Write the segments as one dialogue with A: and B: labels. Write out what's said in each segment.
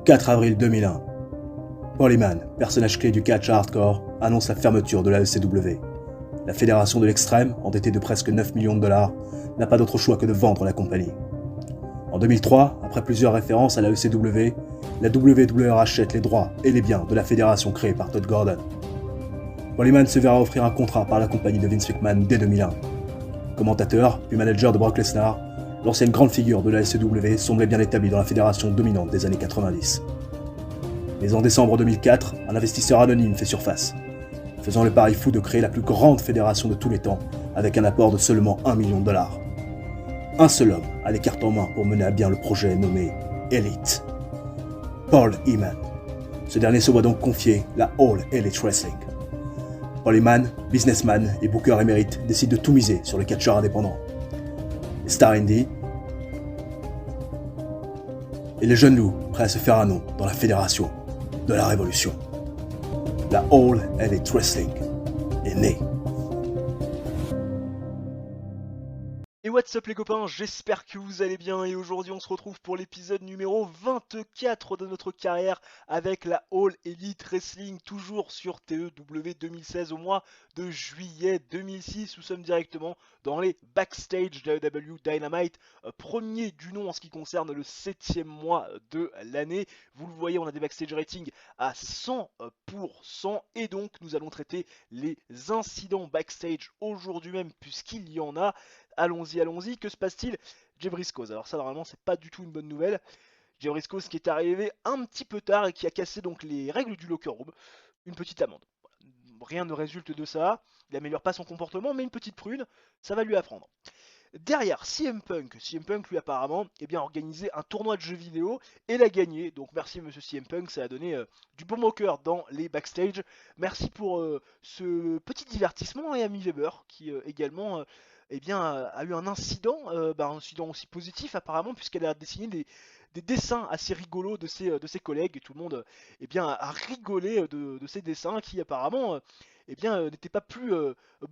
A: 4 avril 2001. Paul Heyman, personnage clé du catch hardcore, annonce la fermeture de la ECW. La fédération de l'extrême, endettée de presque 9 millions de dollars, n'a pas d'autre choix que de vendre la compagnie. En 2003, après plusieurs références à la ECW, la WWE rachète les droits et les biens de la fédération créée par Todd Gordon. Paul Heyman se verra offrir un contrat par la compagnie de Vince McMahon dès 2001. Commentateur, puis manager de Brock Lesnar, l'ancienne grande figure de la ECW semblait bien établie dans la fédération dominante des années 90. Mais en décembre 2004, un investisseur anonyme fait surface, faisant le pari fou de créer la plus grande fédération de tous les temps avec un apport de seulement 1 million de dollars. Un seul homme a les cartes en main pour mener à bien le projet nommé Elite. Paul Heyman. Ce dernier se voit donc confier la All Elite Wrestling. Paul Heyman, businessman et booker émérite, décide de tout miser sur le catcheur indépendant. Les stars indie et les jeunes loups prêts à se faire un nom dans la fédération de la révolution. La All Elite Wrestling est née.
B: Et what's up les copains, j'espère que vous allez bien et aujourd'hui on se retrouve pour l'épisode numéro 24 de notre carrière avec la All Elite Wrestling, toujours sur TEW 2016 au mois de juillet 2006. Nous sommes directement dans les backstage de AEW Dynamite, premier du nom en ce qui concerne le 7e mois de l'année. Vous le voyez, on a des backstage ratings à 100% et donc nous allons traiter les incidents backstage aujourd'hui même puisqu'il y en a. Allons-y, que se passe-t-il? Jay Briscoe, alors ça normalement c'est pas du tout une bonne nouvelle. Jay Briscoe qui est arrivé un petit peu tard et qui a cassé donc les règles du locker room, une petite amende. Rien ne résulte de ça, il améliore pas son comportement mais une petite prune, ça va lui apprendre. Derrière, CM Punk lui apparemment bien organisé un tournoi de jeux vidéo et l'a gagné. Donc merci monsieur CM Punk, ça a donné du bon au cœur dans les backstage. Merci pour ce petit divertissement et Amy Weber qui également a eu un incident aussi positif apparemment puisqu'elle a dessiné des dessins assez rigolos de ses collègues et tout le monde a rigolé de ces dessins qui apparemment n'étaient pas plus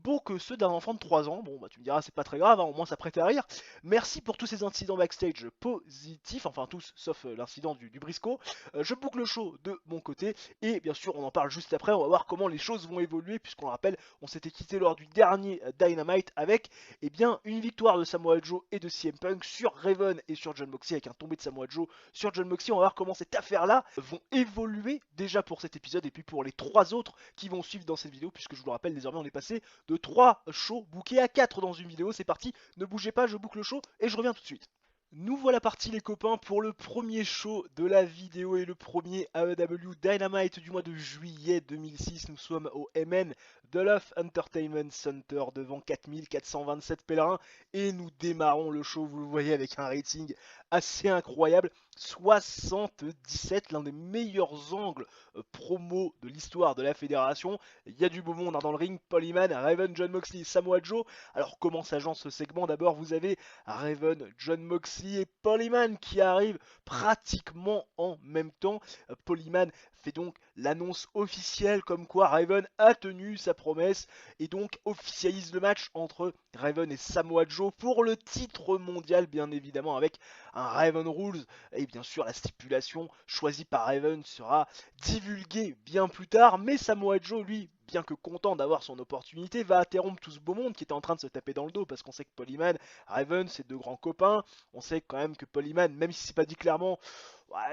B: beaux que ceux d'un enfant de 3 ans. Bon, bah tu me diras, c'est pas très grave, hein, au moins ça prête à rire. Merci pour tous ces incidents backstage positifs, enfin tous, sauf l'incident du Briscoe. Je boucle le show de mon côté, et bien sûr, on en parle juste après. On va voir comment les choses vont évoluer, puisqu'on le rappelle, on s'était quitté lors du dernier Dynamite avec une victoire de Samoa Joe et de CM Punk sur Raven et sur John Moxley, avec un tombé de Samoa Joe sur John Moxley. On va voir comment cette affaire-là vont évoluer déjà pour cet épisode, et puis pour les 3 autres qui vont suivre dans cette vidéo, puisque je vous le rappelle, désormais on est passé de 3 shows bookés à 4 dans une vidéo. C'est parti, ne bougez pas, je boucle le show et je reviens tout de suite. Nous voilà partis les copains pour le premier show de la vidéo et le premier AEW Dynamite du mois de juillet 2006. Nous sommes au MN de Love Entertainment Center devant 4427 pèlerins et nous démarrons le show, vous le voyez, avec un rating assez incroyable, 77, l'un des meilleurs angles promo de l'histoire de la fédération. Il y a du beau monde dans le ring, Paul Heyman, Raven, John Moxley, Samoa Joe. Alors comment s'agence ce segment? D'abord vous avez Raven, John Moxley et Paul Heyman qui arrivent pratiquement en même temps. Paul Heyman fait donc l'annonce officielle comme quoi Raven a tenu sa promesse et donc officialise le match entre Raven et Samoa Joe pour le titre mondial, bien évidemment avec un Raven Rules, et bien sûr la stipulation choisie par Raven sera divulguée bien plus tard, mais Samoa Joe lui, bien que content d'avoir son opportunité, va interrompre tout ce beau monde qui était en train de se taper dans le dos, parce qu'on sait que Paul Heyman, Raven, c'est 2 grands copains. On sait quand même que Paul Heyman, même si c'est pas dit clairement,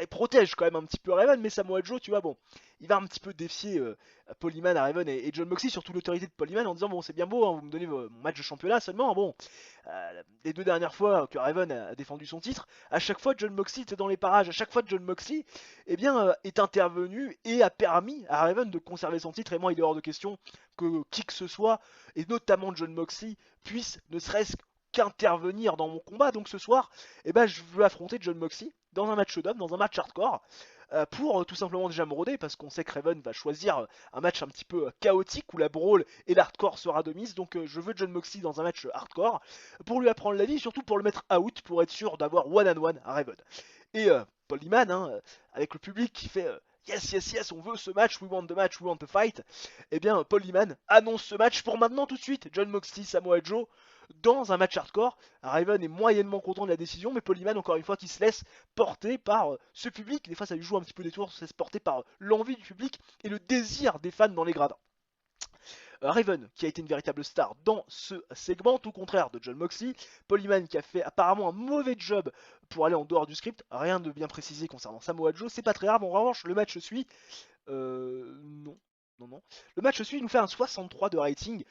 B: il protège quand même un petit peu Raven, mais Samoa Joe, tu vois, bon, il va un petit peu défier Paul Heyman, Raven et John Moxley, surtout l'autorité de Paul Heyman, en disant bon, c'est bien beau, hein, vous me donnez mon match de championnat seulement, bon, les 2 dernières fois que Raven a défendu son titre, à chaque fois John Moxley était dans les parages, à chaque fois John Moxley est intervenu et a permis à Raven de conserver son titre, et moi il est hors de question que qui que ce soit, et notamment John Moxley, puisse ne serait-ce qu'intervenir dans mon combat. Donc ce soir, je veux affronter John Moxley dans un match d'homme, dans un match hardcore, pour tout simplement déjà me roder, parce qu'on sait que Raven va choisir un match un petit peu chaotique où la brawl et l'hardcore sera de mise. Donc je veux John Moxley dans un match hardcore pour lui apprendre la vie, et surtout pour le mettre out, pour être sûr d'avoir one-on-one à Raven. Et Paul Heyman, avec le public qui fait yes, yes, yes, on veut ce match, we want the match, we want the fight. Paul Heyman annonce ce match pour maintenant tout de suite. John Moxley, Samoa Joe. dans un match hardcore. Raven est moyennement content de la décision, mais Polyman, encore une fois, qui se laisse porter par ce public. Des fois, ça lui joue un petit peu des tours, se laisse porter par l'envie du public et le désir des fans dans les gradins. Raven qui a été une véritable star dans ce segment, tout contraire de Jon Moxley. Polyman qui a fait apparemment un mauvais job pour aller en dehors du script, rien de bien précisé concernant Samoa Joe, c'est pas très grave, en revanche le match suit, non. Non, non. Le match suit, il nous fait un 63 de rating.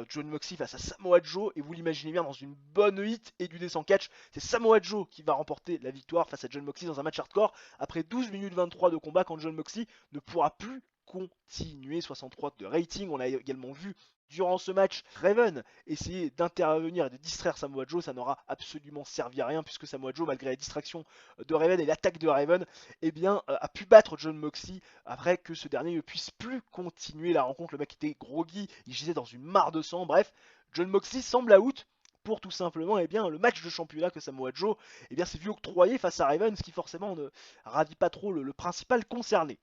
B: Jon Moxley face à Samoa Joe. Et vous l'imaginez bien, dans une bonne hit et du descent catch, c'est Samoa Joe qui va remporter la victoire face à Jon Moxley dans un match hardcore. Après 12 minutes 23 de combat, quand Jon Moxley ne pourra plus continuer. 63 de rating. On a également vu durant ce match Raven essayer d'intervenir et de distraire Samoa Joe. Ça n'aura absolument servi à rien, puisque Samoa Joe, malgré la distraction de Raven et l'attaque de Raven, eh bien, a pu battre Jon Moxley après que ce dernier ne puisse plus continuer la rencontre. Le mec était groggy, il gisait dans une mare de sang. Bref, Jon Moxley semble out pour tout simplement le match de championnat que Samoa Joe s'est vu octroyer face à Raven, ce qui forcément ne ravit pas trop le principal concerné.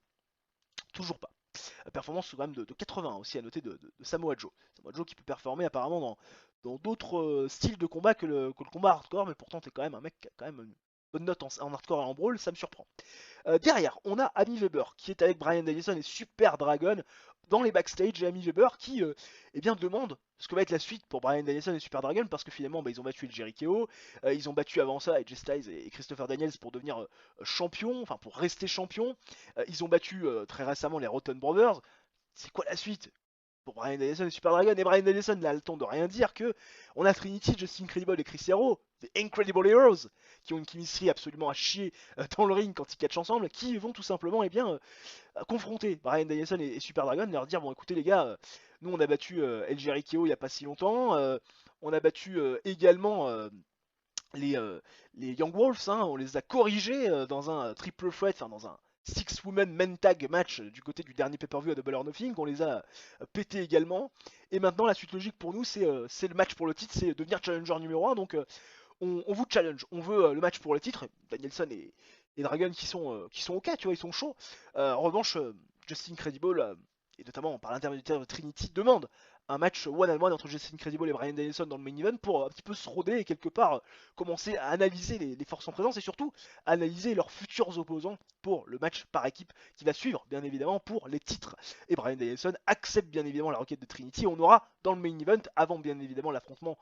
B: Toujours pas. Performance quand même de 80 aussi à noter de Samoa Joe. Samoa Joe qui peut performer apparemment dans d'autres styles de combat que le combat hardcore, mais pourtant t'es quand même un mec qui a quand même une bonne note en hardcore et en brawl, ça me surprend. Derrière, on a Amy Weber qui est avec Bryan Danielson et Super Dragon dans les backstage, et Amy Weber qui demande ce que va être la suite pour Bryan Danielson et Super Dragon, parce que finalement ils ont battu le Jericho, ils ont battu avant ça AJ Styles et Christopher Daniels pour devenir champion, enfin pour rester champion, ils ont battu très récemment les Rotten Brothers. C'est quoi la suite pour Bryan Danielson et Super Dragon? Et Bryan Danielson n'a le temps de rien dire que on a Trinity, Justin Credible et Chris Hero, The Incredible Heroes, qui ont une chemistry absolument à chier dans le ring quand ils catchent ensemble, qui vont tout simplement confronter Bryan Danielson et Super Dragon, et leur dire bon écoutez les gars, nous on a battu El Jericho il y a pas si longtemps, on a battu également les Young Wolves, hein, on les a corrigés dans un triple threat, enfin dans un six women men tag match du côté du dernier pay-per-view à Double or Nothing, on les a pétés également, et maintenant la suite logique pour nous c'est le match pour le titre, c'est devenir challenger numéro 1, donc on vous challenge, on veut le match pour le titre. Danielson et Dragon qui sont ok, tu vois, ils sont chauds. En revanche, Justin Credible, et notamment par l'intermédiaire de Trinity, demande un match one-on-one entre Justin Credible et Bryan Danielson dans le main event pour un petit peu se roder et quelque part commencer à analyser les forces en présence et surtout analyser leurs futurs opposants pour le match par équipe qui va suivre bien évidemment pour les titres. Et Bryan Danielson accepte bien évidemment la requête de Trinity. On aura dans le main event, avant bien évidemment l'affrontement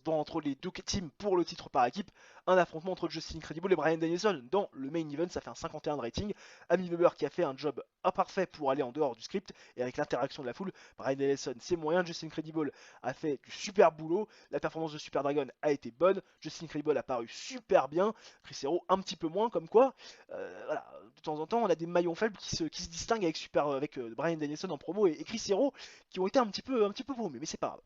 B: entre les deux teams pour le titre par équipe, un affrontement entre Justin Credible et Bryan Danielson dans le main event. Ça fait un 51 de rating. Amy Weber qui a fait un job imparfait pour aller en dehors du script et avec l'interaction de la foule. Bryan Danielson c'est moyen, Justin Credible a fait du super boulot, la performance de Super Dragon a été bonne, Justin Credible a paru super bien, Chris Hero un petit peu moins, comme quoi voilà, de temps en temps on a des maillons faibles qui se distinguent avec Bryan Danielson en promo et Chris Hero qui ont été un petit peu paumés, mais c'est pas grave.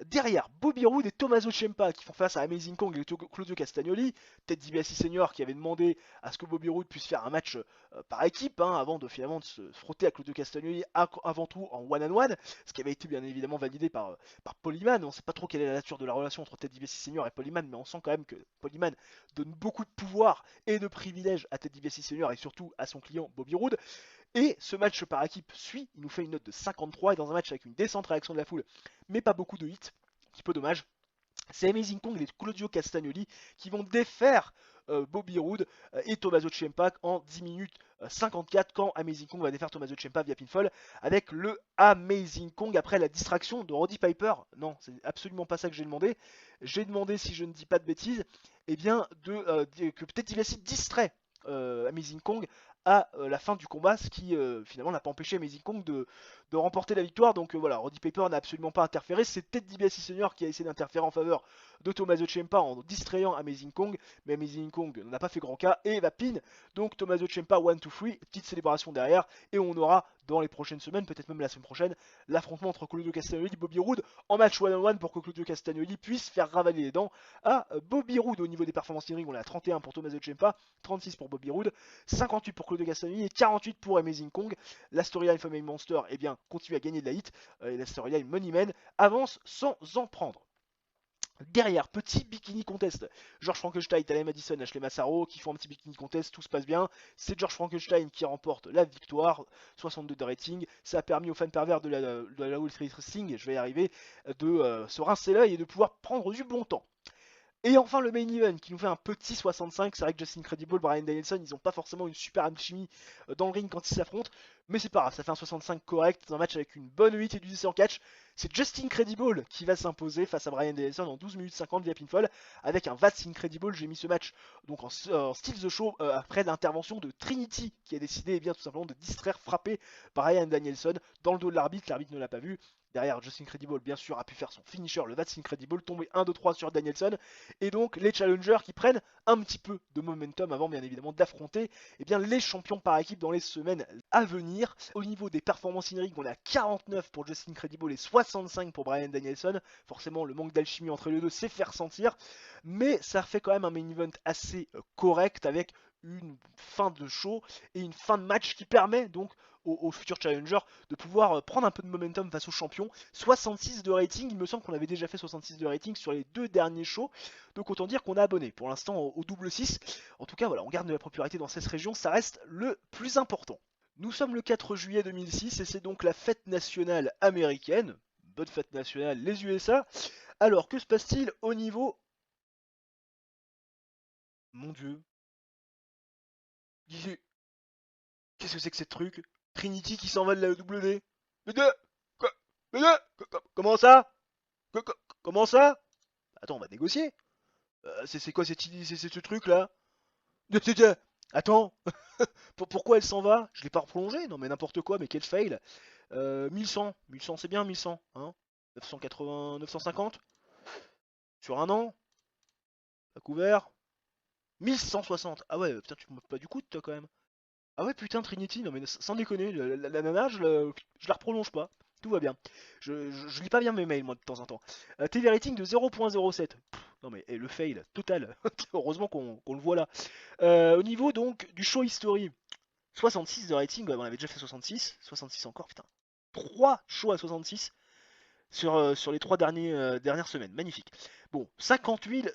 B: Derrière, Bobby Roode et Tommaso Ciampa qui font face à Amazing Kong et Claudio Castagnoli. Ted DiBiase Senior qui avait demandé à ce que Bobby Roode puisse faire un match par équipe, hein, avant de finalement de se frotter à Claudio Castagnoli avant tout en one-on-one, ce qui avait été bien évidemment validé par Polyman. On ne sait pas trop quelle est la nature de la relation entre Ted DiBiase Senior et Polyman, mais on sent quand même que Polyman donne beaucoup de pouvoir et de privilèges à Ted DiBiase Senior et surtout à son client Bobby Roode. Et ce match par équipe suit, il nous fait une note de 53 et dans un match avec une décente réaction de la foule, mais pas beaucoup de hits, un petit peu dommage. C'est Amazing Kong et Claudio Castagnoli qui vont défaire Bobby Roode et Tommaso Ciampa en 10 minutes 54 quand Amazing Kong va défaire Tommaso Ciampa via pinfall avec le Amazing Kong après la distraction de Roddy Piper. Non, c'est absolument pas ça que j'ai demandé. J'ai demandé, si je ne dis pas de bêtises, que peut-être il essaie de distraire Amazing Kong à la fin du combat, ce qui finalement n'a pas empêché Amazing Kong de remporter la victoire. Donc voilà, Roddy Piper n'a absolument pas interféré, c'est Ted DiBiase Senior qui a essayé d'interférer en faveur de Tommaso Ciampa en distrayant Amazing Kong, mais Amazing Kong n'a pas fait grand cas et va pin. Donc Tommaso Ciampa 1-2-3, petite célébration derrière, et on aura dans les prochaines semaines, peut-être même la semaine prochaine, l'affrontement entre Claudio Castagnoli et Bobby Roode en match one-on-one pour que Claudio Castagnoli puisse faire ravaler les dents à Bobby Roode. Au niveau des performances in ring, on est à 31 pour Tommaso Ciampa, 36 pour Bobby Roode, 58 pour Claudio Castagnoli et 48 pour Amazing Kong. La storyline Family Monster continue à gagner de la hit, et la storyline Money Man avance sans en prendre. Derrière, petit bikini contest. George Frankenstein, Tyler Madison, Ashley Massaro qui font un petit bikini contest, tout se passe bien. C'est George Frankenstein qui remporte la victoire, 62 de rating. Ça a permis aux fans pervers de la All Street Wrestling, je vais y arriver, de se rincer l'œil et de pouvoir prendre du bon temps. Et enfin le main event qui nous fait un petit 65, c'est vrai que Justin Credible, Bryan Danielson, ils ont pas forcément une super alchimie dans le ring quand ils s'affrontent, mais c'est pas grave, ça fait un 65 correct, un match avec une bonne 8 et du 10 en catch. C'est Justin Credible qui va s'imposer face à Bryan Danielson en 12 minutes 50 via pinfall, avec un vast Incredible. J'ai mis ce match donc en style The Show après l'intervention de Trinity qui a décidé bien tout simplement de distraire, frapper Bryan Danielson dans le dos de l'arbitre ne l'a pas vu. Derrière, Justin Credible, bien sûr, a pu faire son finisher, le Vats Incredible, tomber 1-2-3 sur Danielson. Et donc, les challengers qui prennent un petit peu de momentum avant, bien évidemment, d'affronter les champions par équipe dans les semaines à venir. Au niveau des performances in-ring, on est à 49 pour Justin Credible et 65 pour Bryan Danielson. Forcément, le manque d'alchimie entre les deux s'est fait ressentir. Mais ça fait quand même un main event assez correct avec une fin de show et une fin de match qui permet donc aux futurs challengers de pouvoir prendre un peu de momentum face aux champions. 66 de rating, il me semble qu'on avait déjà fait 66 de rating sur les 2 derniers shows, donc autant dire qu'on a abonné pour l'instant au double 6. En tout cas voilà, on garde de la popularité dans cette région, ça reste le plus important. Nous sommes le 4 juillet 2006 et c'est donc la fête nationale américaine. Bonne fête nationale les USA. Alors que se passe-t-il au niveau... Mon dieu. Qu'est-ce que c'est que ce truc? Trinity qui s'en va de la W. Mais de... Comment ça? Comment ça? Attends, on va négocier. C'est quoi ce truc là? Attends, pourquoi elle s'en va? Je l'ai pas reprolongé? Non mais n'importe quoi, mais quel fail. 1100, 1100 c'est bien 1100, hein? 980, 950? Sur un an? Pas couvert? 1160. Ah ouais, putain, tu me moques pas du coup toi quand même. Ah ouais, putain, Trinity, non mais sans déconner, la nana, je la reprolonge pas. Tout va bien. Je lis pas bien mes mails, moi, de temps en temps. TV rating de 0.07. Non mais le fail, total. Heureusement qu'on le voit là. Au niveau donc du show history, 66 de rating, ouais, on avait déjà fait 66. 66 encore, putain. 3 shows à 66 sur les 3 dernières semaines. Magnifique. Bon, 58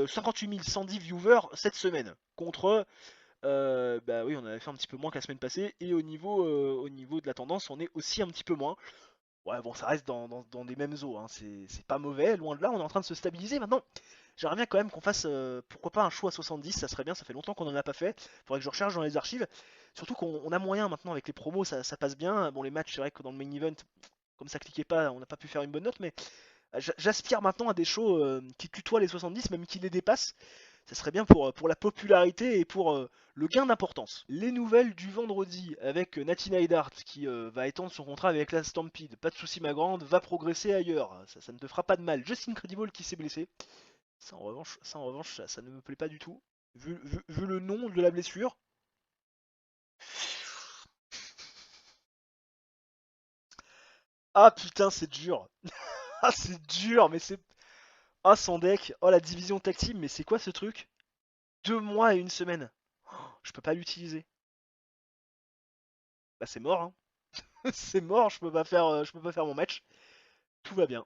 B: 110 viewers cette semaine contre bah oui, on avait fait un petit peu moins que la semaine passée. Et au niveau de la tendance, on est aussi un petit peu moins. Ouais, bon, ça reste dans des mêmes eaux. Hein. C'est pas mauvais, loin de là. On est en train de se stabiliser. Maintenant, j'aimerais bien quand même qu'on fasse, pourquoi pas, un show à 70. Ça serait bien. Ça fait longtemps qu'on en a pas fait. Faudrait que je recherche dans les archives. Surtout qu'on a moyen maintenant avec les promos. Ça passe bien. Bon, les matchs, c'est vrai que dans le main event, comme ça cliquait pas, on n'a pas pu faire une bonne note. Mais j'aspire maintenant à des shows qui tutoient les 70, même qui les dépassent. Ça serait bien pour la popularité et pour le gain d'importance. Les nouvelles du vendredi avec Natty Neidhart qui va étendre son contrat avec la Stampede. Pas de soucis ma grande, va progresser ailleurs. Ça ne te fera pas de mal. Justin Credible qui s'est blessé. Ça en revanche, ça ne me plaît pas du tout. Vu le nom de la blessure. Ah putain, c'est dur. Ah c'est dur, mais c'est... Ah son deck. Oh la division tag team, mais c'est quoi ce truc? 2 mois et une semaine. Oh, je peux pas l'utiliser. Bah c'est mort, hein. C'est mort, je peux pas faire mon match. Tout va bien.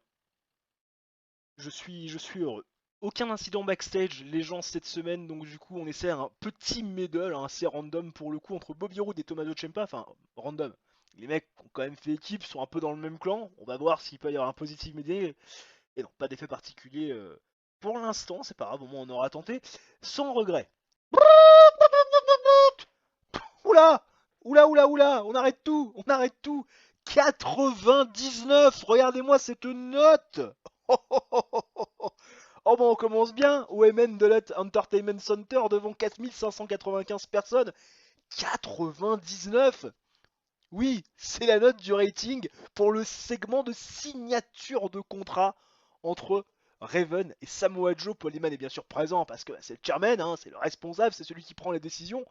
B: Je suis heureux. Aucun incident backstage, les gens cette semaine, donc du coup on essaie un petit middle, hein, assez random pour le coup, entre Bobby Roode et Tommaso Ciampa, enfin random. Les mecs ont quand même fait équipe, sont un peu dans le même clan, on va voir s'il peut y avoir un positif médié. Et non, pas d'effet particulier pour l'instant, c'est pas grave, au moins on aura tenté, sans regret. Oula! Oula! On arrête tout! 99! Regardez-moi cette note! Oh bon, on commence bien! OMN de l'Et Entertainment Center devant 4595 personnes. 99! Oui, c'est la note du rating pour le segment de signature de contrat entre Raven et Samoa Joe. Paul Heyman est bien sûr présent parce que c'est le chairman, hein, c'est le responsable, c'est celui qui prend les décisions.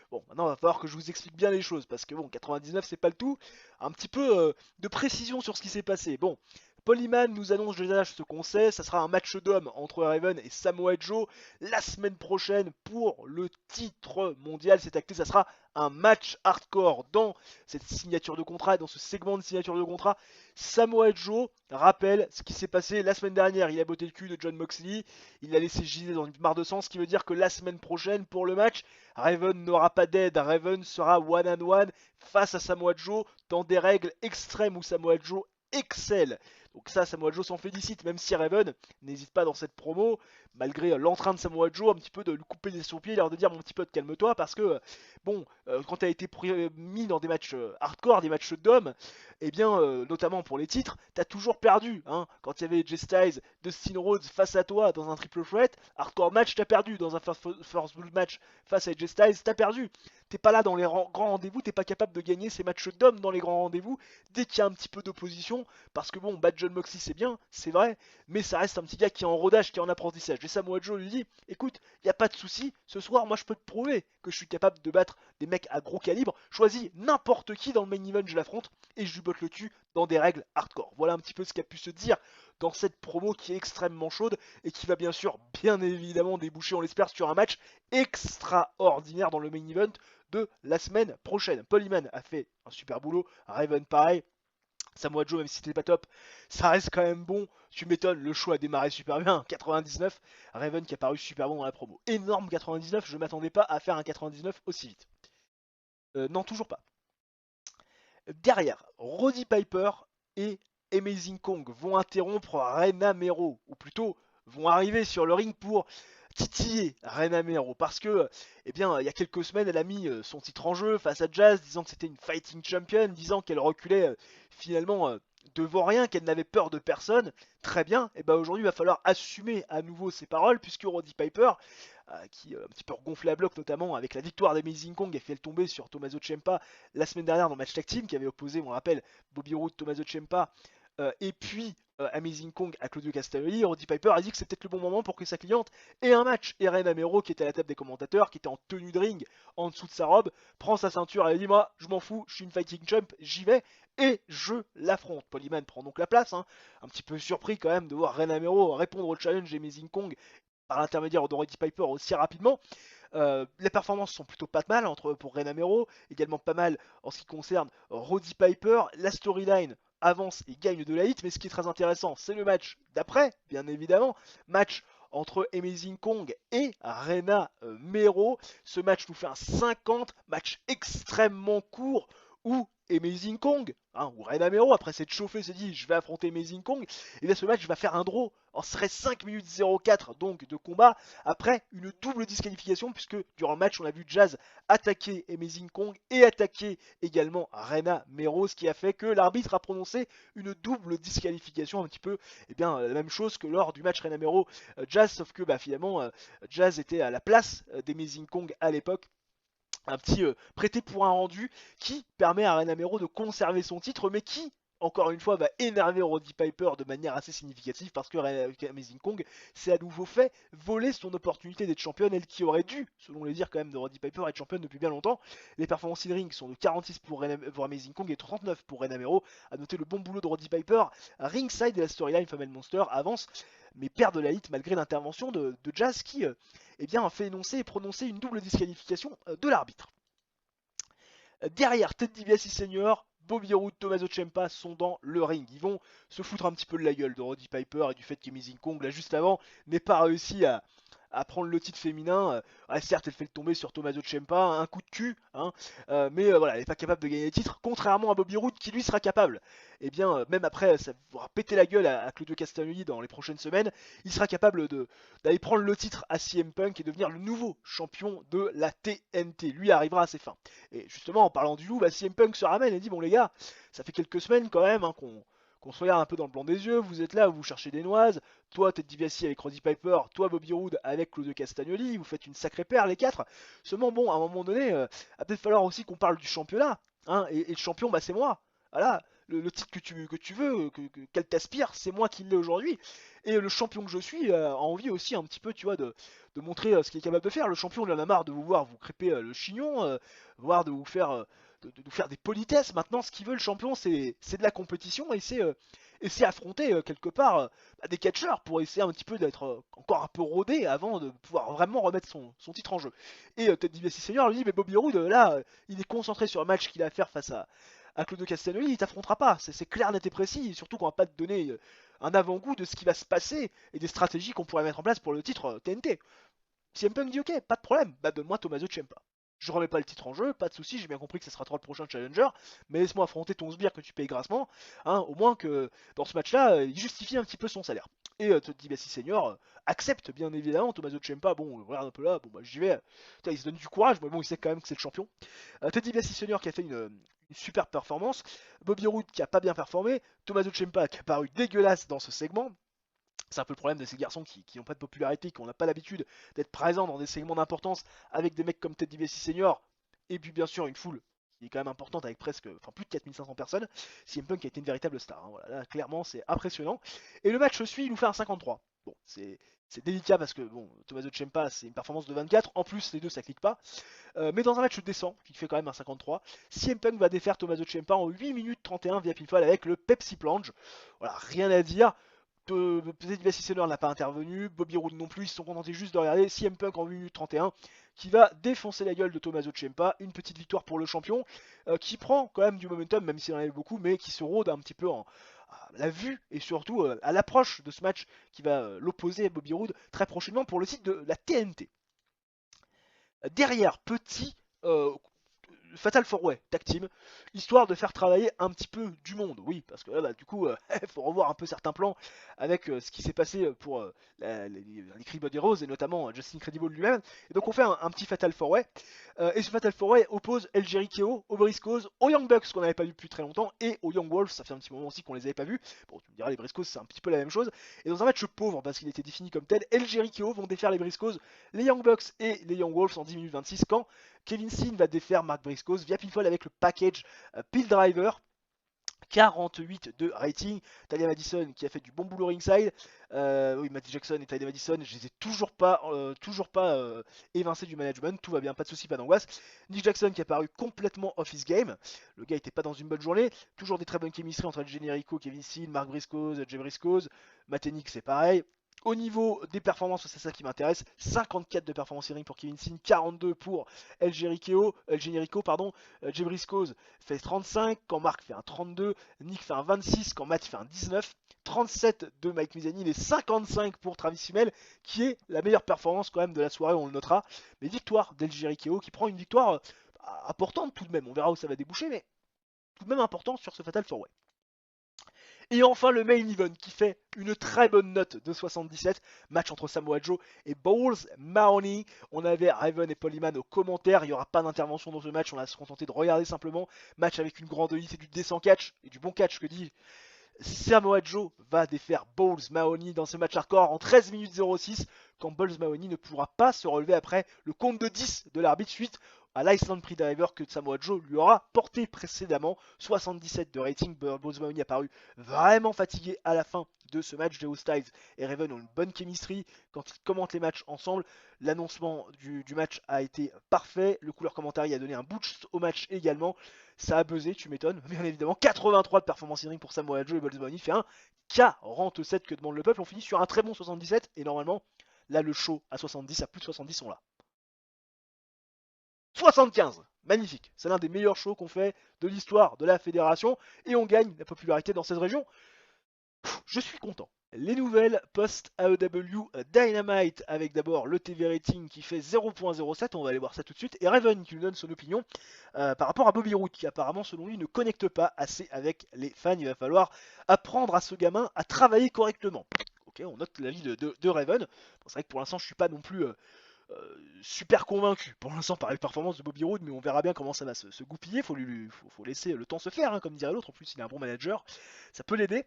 B: Bon, maintenant il va falloir que je vous explique bien les choses parce que bon, 99 c'est pas le tout. Un petit peu de précision sur ce qui s'est passé. Bon, Polyman nous annonce déjà ce qu'on sait, ça sera un match d'hommes entre Raven et Samoa Joe la semaine prochaine pour le titre mondial. C'est acté, ça sera un match hardcore dans cette signature de contrat, dans ce segment de signature de contrat. Samoa Joe rappelle ce qui s'est passé la semaine dernière. Il a botté le cul de John Moxley, il l'a laissé giser dans une mare de sang, ce qui veut dire que la semaine prochaine pour le match, Raven n'aura pas d'aide. Raven sera one-on-one face à Samoa Joe dans des règles extrêmes où Samoa Joe excelle. Donc ça, Samoa Joe s'en félicite, même si Raven n'hésite pas dans cette promo, malgré l'entrain de Samoa Joe, un petit peu de lui couper les sous-pieds, leur de dire mon petit pote calme-toi, parce que, bon, quand tu as été mis dans des matchs hardcore, des matchs d'hommes, eh bien, notamment pour les titres, tu as toujours perdu. Hein. Quand il y avait Jay Styles, Dustin Rhodes face à toi dans un triple threat, hardcore match, tu as perdu. Dans un first blood match face à Jay Styles, tu as perdu. T'es pas là dans les grands rendez-vous, t'es pas capable de gagner ces matchs d'hommes dans les grands rendez-vous dès qu'il y a un petit peu d'opposition, parce que bon, Bad John Moxley c'est bien, c'est vrai, mais ça reste un petit gars qui est en rodage, qui est en apprentissage. Et Samoa Joe lui dit, écoute, y a pas de souci, ce soir moi je peux te prouver que je suis capable de battre des mecs à gros calibre, choisis n'importe qui dans le main event, je l'affronte, et je lui botte le cul dans des règles hardcore. Voilà un petit peu ce qu'a pu se dire dans cette promo qui est extrêmement chaude, et qui va bien sûr, bien évidemment déboucher, on l'espère, sur un match extraordinaire dans le main event de la semaine prochaine. Polyman a fait un super boulot, Raven pareil, Samoa Joe, même si c'était pas top, ça reste quand même bon. Tu m'étonnes, le show a démarré super bien. 99, Raven qui a paru super bon dans la promo. Énorme 99, je m'attendais pas à faire un 99 aussi vite. Non, toujours pas. Derrière, Roddy Piper et Amazing Kong vont interrompre Rena Mero, ou plutôt vont arriver sur le ring pour titiller Rena Mero, parce que, eh bien, il y a quelques semaines, elle a mis son titre en jeu face à Jazz, disant que c'était une fighting champion, disant qu'elle reculait finalement devant rien, qu'elle n'avait peur de personne. Très bien, et ben aujourd'hui, il va falloir assumer à nouveau ses paroles, puisque Roddy Piper, qui un petit peu regonflé à bloc, notamment avec la victoire d'Amazing Kong, a fait le tomber sur Tommaso Ciampa la semaine dernière dans le match tag team, qui avait opposé, on rappelle, Bobby Roode, Tommaso Ciampa, et puis Amazing Kong à Claudio Castagnoli. Roddy Piper a dit que c'était peut-être le bon moment pour que sa cliente ait un match. Et Ren Amero, qui était à la table des commentateurs, qui était en tenue de ring en dessous de sa robe, prend sa ceinture et elle dit moi je m'en fous, je suis une fighting champ, j'y vais et je l'affronte. Polyman prend donc la place, hein. Un petit peu surpris quand même de voir Ren Amero répondre au challenge d'Amazing Kong par l'intermédiaire de Roddy Piper aussi rapidement. Les performances sont plutôt pas mal pour Ren Amero, également pas mal en ce qui concerne Roddy Piper. La storyline avance et gagne de la hit, mais ce qui est très intéressant, c'est le match d'après, bien évidemment. Match entre Amazing Kong et Rena Mero. Ce match nous fait un 50, match extrêmement court où Amazing Kong, où Rena Mero, après s'être chauffé, s'est dit je vais affronter Amazing Kong, et bien ce match va faire un draw. En serait 5 minutes 04 donc de combat, après une double disqualification, puisque durant le match on a vu Jazz attaquer Amazing Kong et attaquer également Rena Mero, ce qui a fait que l'arbitre a prononcé une double disqualification, un petit peu la même chose que lors du match Rena Mero Jazz, sauf que finalement Jazz était à la place d'Amazing Kong à l'époque. Un petit prêté pour un rendu qui permet à Rena Mero de conserver son titre, mais qui, encore une fois, va énerver Roddy Piper de manière assez significative, parce que Amazing Kong s'est à nouveau fait voler son opportunité d'être championne, elle qui aurait dû, selon les dires quand même de Roddy Piper, être championne depuis bien longtemps. Les performances in ring sont de 46 pour Amazing Kong et 39 pour Rena Mero. À noter le bon boulot de Roddy Piper. Ringside et la storyline Female Monster avancent, mais perd de la hit malgré l'intervention de Jazz qui a fait énoncer et prononcer une double disqualification de l'arbitre. Derrière, Ted DiBiase Senior, Bobby Roode, Tommaso Ciampa sont dans le ring. Ils vont se foutre un petit peu de la gueule de Roddy Piper et du fait qu'Amazing Kong, là juste avant, n'ait pas réussi à prendre le titre féminin. Certes, elle fait le tomber sur Tommaso Ciampa, un coup de cul, mais voilà, elle n'est pas capable de gagner les titres, contrairement à Bobby Roode qui lui sera capable. Même après ça va péter la gueule à Claudio Castagnoli dans les prochaines semaines, il sera capable d'aller prendre le titre à CM Punk et devenir le nouveau champion de la TNT. Lui arrivera à ses fins. Et justement, en parlant du loup, CM Punk se ramène et dit bon les gars, ça fait quelques semaines quand même qu'on se regarde un peu dans le blanc des yeux, vous êtes là, vous cherchez des noises, toi Ted DiBiase avec Roddy Piper, toi Bobby Roode avec Claudio Castagnoli, vous faites une sacrée paire les quatre. Seulement bon, à un moment donné, il va peut-être falloir aussi qu'on parle du championnat, et le champion, c'est moi. Voilà, le titre que tu veux, qu'elle t'aspire, c'est moi qui l'ai aujourd'hui. Et le champion que je suis a envie aussi un petit peu, tu vois, de montrer ce qu'il est capable de faire. Le champion, il en a marre de vous voir vous crêper le chignon, voire de vous faire de nous faire des politesses. Maintenant, ce qu'il veut le champion, c'est de la compétition et c'est affronter quelque part des catcheurs pour essayer un petit peu d'être encore un peu rodé avant de pouvoir vraiment remettre son titre en jeu. Et Ted DiBiase Senior lui dit mais Bobby Roode là il est concentré sur un match qu'il a à faire face à Claudio Castagnoli, il t'affrontera pas, c'est clair, net et précis, surtout qu'on va pas te donner un avant-goût de ce qui va se passer et des stratégies qu'on pourrait mettre en place pour le titre TNT. CM Punk dit ok, pas de problème, bah donne-moi Tommaso Ciampa. Je remets pas le titre en jeu, pas de soucis, j'ai bien compris que ce sera toi le prochain challenger, mais laisse-moi affronter ton sbire que tu payes grassement, hein, au moins que dans ce match-là, il justifie un petit peu son salaire. Et Ted DiBiase Senior accepte bien évidemment Tommaso Ciampa, bon, regarde un peu là, bon bah j'y vais, putain, il se donne du courage, mais bon, il sait quand même que c'est le champion. Ted DiBiase Senior qui a fait une super performance, Bobby Roode qui a pas bien performé, Tommaso Ciampa qui a paru dégueulasse dans ce segment. C'est un peu le problème de ces garçons qui n'ont pas de popularité, qui n'ont pas l'habitude d'être présents dans des segments d'importance avec des mecs comme Ted DiBiase Senior, et puis bien sûr une foule qui est quand même importante avec presque, enfin plus de 4500 personnes. CM Punk a été une véritable star, hein, voilà, là, clairement c'est impressionnant. Et le match suit, il nous fait un 53. Bon, c'est délicat parce que bon, Tommaso Ciampa c'est une performance de 24, en plus les deux ça clique pas. Mais dans un match décent, qui fait quand même un 53, CM Punk va défaire Tommaso Ciampa en 8 minutes 31 via pinfall avec le Pepsi Plunge. Voilà, rien à dire. Peut-être DiBiase Senior n'a pas intervenu, Bobby Roode non plus, ils se sont contentés juste de regarder CM Punk en 8 minutes 31 qui va défoncer la gueule de Tommaso Ciampa, une petite victoire pour le champion qui prend quand même du momentum, même s'il en avait beaucoup, mais qui se rôde un petit peu à la vue et surtout à l'approche de ce match qui va l'opposer à Bobby Roode très prochainement pour le titre de la TNT. Derrière, petit Fatal 4-Way, tag team, histoire de faire travailler un petit peu du monde. Oui, parce que là, bah, du coup, il faut revoir un peu certains plans avec ce qui s'est passé pour les Creed Body Rose et notamment Justin Credible lui-même. Et donc, on fait un petit Fatal 4-Way. Et ce Fatal 4-Way oppose El Jericho, aux Briscoes, aux Young Bucks qu'on n'avait pas vu depuis très longtemps et aux Young Wolves. Ça fait un petit moment aussi qu'on les avait pas vus. Bon, tu me diras, les Briscoes, c'est un petit peu la même chose. Et dans un match pauvre, parce qu'il était défini comme tel, El Jericho vont défaire les Briscoes, les Young Bucks et les Young Wolves en 10 minutes 26 quand Kevin Steen va défaire Mark Briscoes via pinfall avec le package Pill Driver. 48 de rating. Talia Madison qui a fait du bon boulot ringside. Oui, Matty Jackson et Talia Madison, je les ai toujours pas évincés du management. Tout va bien, pas de soucis, pas d'angoisse. Nick Jackson qui a paru complètement off his game. Le gars était pas dans une bonne journée. Toujours des très bonnes chemistries entre El Generico, Kevin Steen, Mark Briscoes, Jay Briscoes. Matenick, c'est pareil. Au niveau des performances, c'est ça qui m'intéresse. 54 de performance ring pour Kevin Steen, 42 pour El Generico, pardon. Jay Briscoes fait 35 quand Mark fait un 32, Nick fait un 26 quand Matt fait un 19, 37 de Mike Mizanin et 55 pour Travis Fimmel qui est la meilleure performance quand même de la soirée, on le notera. Mais victoire d'El Generico qui prend une victoire importante tout de même. On verra où ça va déboucher, mais tout de même important sur ce Fatal 4-Way. Et enfin le main event qui fait une très bonne note de 77, match entre Samoa Joe et Balls Mahoney. On avait Raven et Polyman aux commentaires, il n'y aura pas d'intervention dans ce match, on va se contenter de regarder simplement. Match avec une grande élite et du décent catch, et du bon catch que dit Samoa Joe va défaire Balls Mahoney dans ce match hardcore en 13 minutes 06 quand Balls Mahoney ne pourra pas se relever après le compte de 10 de l'arbitre suite à l'Iceland Pre-Driver que Samoa Joe lui aura porté précédemment. 77 de rating, Balls Mahoney a paru vraiment fatigué à la fin de ce match. Joe Styles et Raven ont une bonne chemistry quand ils commentent les matchs ensemble. L'annoncement du match a été parfait, le couleur commentaire a donné un boost au match également. Ça a buzzé, tu m'étonnes, bien évidemment. 83 de performance in-ring pour Samoa Joe et Balls Mahoney fait un 47 que demande le peuple. On finit sur un très bon 77 et normalement, là le show à 70, à plus de 70 sont là. 75, magnifique. C'est l'un des meilleurs shows qu'on fait de l'histoire de la fédération et on gagne la popularité dans cette région. Je suis content. Les nouvelles post-AEW Dynamite avec d'abord le TV rating qui fait 0.07, on va aller voir ça tout de suite, et Raven qui nous donne son opinion par rapport à Bobby Roode qui apparemment selon lui ne connecte pas assez avec les fans, il va falloir apprendre à ce gamin à travailler correctement. Ok, on note l'avis de Raven, bon, c'est vrai que pour l'instant je suis pas non plus super convaincu pour l'instant par les performances de Bobby Roode, mais on verra bien comment ça va se goupiller. Faut laisser le temps se faire, hein, comme dirait l'autre. En plus, il est un bon manager, ça peut l'aider.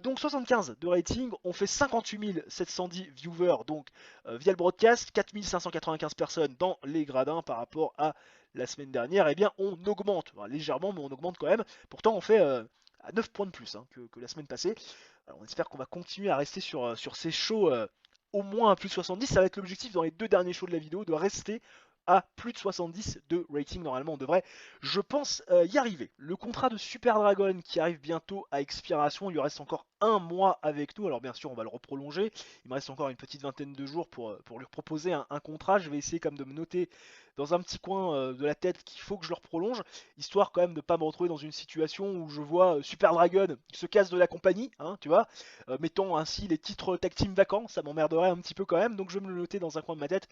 B: Donc 75 de rating, on fait 58 710 viewers donc via le broadcast, 4595 personnes dans les gradins par rapport à la semaine dernière. Eh bien, on augmente légèrement, mais on augmente quand même. Pourtant, on fait à 9 points de plus que la semaine passée. Alors, on espère qu'on va continuer à rester sur ces shows au moins à plus de 70, ça va être l'objectif dans les deux derniers shows de la vidéo, de rester à plus de 70 de rating. Normalement, on devrait, je pense, y arriver. Le contrat de Super Dragon qui arrive bientôt à expiration, il lui reste encore un mois avec nous. Alors bien sûr, on va le reprolonger. Il me reste encore une petite vingtaine de jours pour lui proposer un contrat. Je vais essayer comme de me noter dans un petit coin de la tête qu'il faut que je le prolonge, histoire quand même de ne pas me retrouver dans une situation où je vois Super Dragon se casse de la compagnie, hein, tu vois, mettant ainsi les titres tag team vacants, ça m'emmerderait un petit peu quand même, donc je vais me le noter dans un coin de ma tête,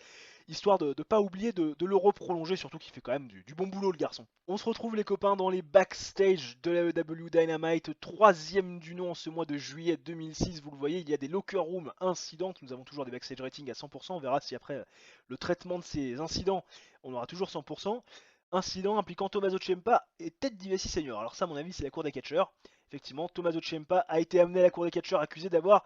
B: histoire de ne pas oublier de le reprolonger, surtout qu'il fait quand même du bon boulot le garçon. On se retrouve les copains dans les backstage de la EW Dynamite, troisième du nom en ce mois de juillet 2006, vous le voyez, il y a des locker rooms incidents, nous avons toujours des backstage ratings à 100%, on verra si après le traitement de ces incidents, on aura toujours 100%. Incident impliquant Tommaso Ciampa et Ted DiBiase Senior. Alors ça, à mon avis, c'est la cour des catcheurs. Effectivement, Tommaso Ciampa a été amené à la cour des catcheurs accusé d'avoir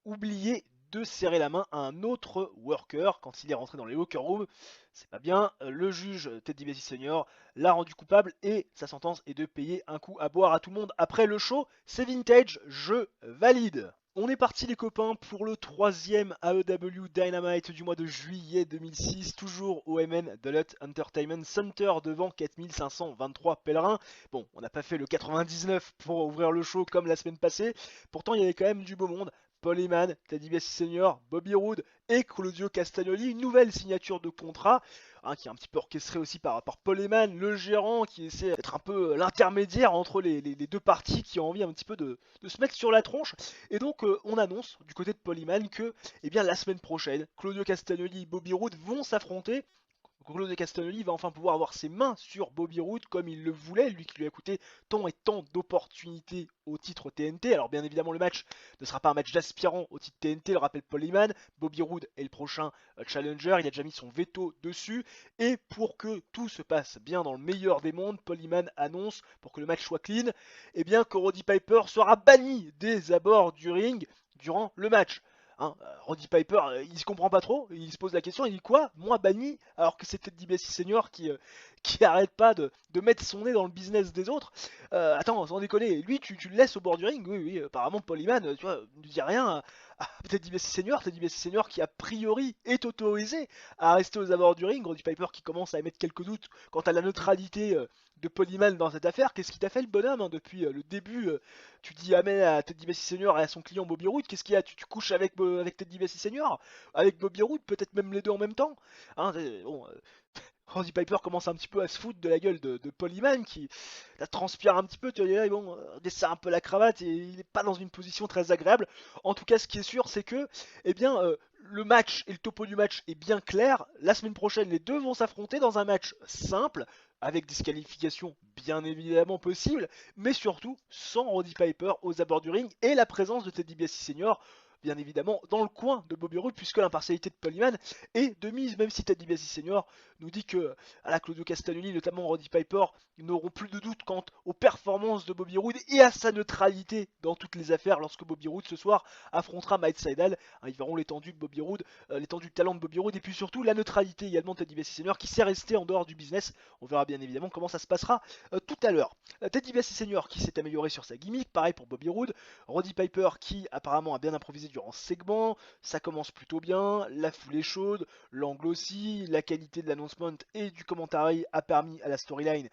B: oublié de serrer la main à un autre worker quand il est rentré dans les locker rooms. C'est pas bien. Le juge Ted DiBiase Senior l'a rendu coupable et sa sentence est de payer un coup à boire à tout le monde après le show. C'est vintage, je valide. On est parti les copains pour le troisième AEW Dynamite du mois de juillet 2006, toujours au MN Duluth Entertainment Center devant 4523 pèlerins. Bon, on n'a pas fait le 99 pour ouvrir le show comme la semaine passée, pourtant il y avait quand même du beau monde. Paul Heyman, Ted DiBiase Senior, Bobby Roode et Claudio Castagnoli, une nouvelle signature de contrat, hein, qui est un petit peu orchestrée aussi par Paul Heyman, le gérant, qui essaie d'être un peu l'intermédiaire entre les deux parties qui ont envie un petit peu de se mettre sur la tronche. Et donc on annonce du côté de Paul Heyman que la semaine prochaine, Claudio Castagnoli et Bobby Roode vont s'affronter. Claudio Castagnoli va enfin pouvoir avoir ses mains sur Bobby Roode comme il le voulait, lui qui lui a coûté tant et tant d'opportunités au titre TNT. Alors bien évidemment le match ne sera pas un match d'aspirant au titre TNT, le rappelle Paul Heyman. Bobby Roode est le prochain challenger, il a déjà mis son veto dessus. Et pour que tout se passe bien dans le meilleur des mondes, Paul Heyman annonce, pour que le match soit clean, que Roddy Piper sera banni des abords du ring durant le match. Hein, Roddy Piper, il se comprend pas trop, il se pose la question, il dit quoi? Moi banni, alors que c'est Ted DiBiase Senior qui arrête pas de mettre son nez dans le business des autres. Attends, sans déconner, lui tu le laisses au bord du ring, oui, apparemment Paul Heyman, tu vois, ne dit rien à Ted DiBiase Senior qui a priori est autorisé à rester aux abords du ring. Roddy Piper qui commence à émettre quelques doutes quant à la neutralité de Paul Heyman dans cette affaire. Qu'est-ce qui t'a fait le bonhomme, hein, depuis le début? Tu dis amen à Ted DiBiase Senior et à son client Bobby Roode. Qu'est-ce qu'il y a? Tu couches avec Ted DiBiase Senior, avec Bobby Roode, peut-être même les deux en même temps, hein, bon, Roddy Piper commence un petit peu à se foutre de la gueule de Paul Heyman qui la transpire un petit peu, tu vois, bon, desserre un peu la cravate et il n'est pas dans une position très agréable. En tout cas, ce qui est sûr, c'est que le match et le topo du match est bien clair. La semaine prochaine, les deux vont s'affronter dans un match simple, avec disqualification bien évidemment possible, mais surtout sans Roddy Piper aux abords du ring et la présence de Ted DiBiase Senior bien évidemment dans le coin de Bobby Roode, puisque l'impartialité de Paul Heyman est de mise, même si Ted DiBiase Senior nous dit que à la Claudio Castagnoli, notamment Roddy Piper, ils n'auront plus de doute quant aux performances de Bobby Roode et à sa neutralité dans toutes les affaires lorsque Bobby Roode ce soir affrontera Matt Sydal. Hein, ils verront l'étendue de Bobby Roode, l'étendue de talent de Bobby Roode et puis surtout la neutralité également de Ted DiBiase Senior qui s'est resté en dehors du business. On verra bien évidemment comment ça se passera tout à l'heure. Ted DiBiase Senior qui s'est amélioré sur sa gimmick, pareil pour Bobby Roode. Roddy Piper qui apparemment a bien improvisé durant ce segment, ça commence plutôt bien, la foule est chaude, l'angle aussi, la qualité de l'announcement et du commentary a permis à la storyline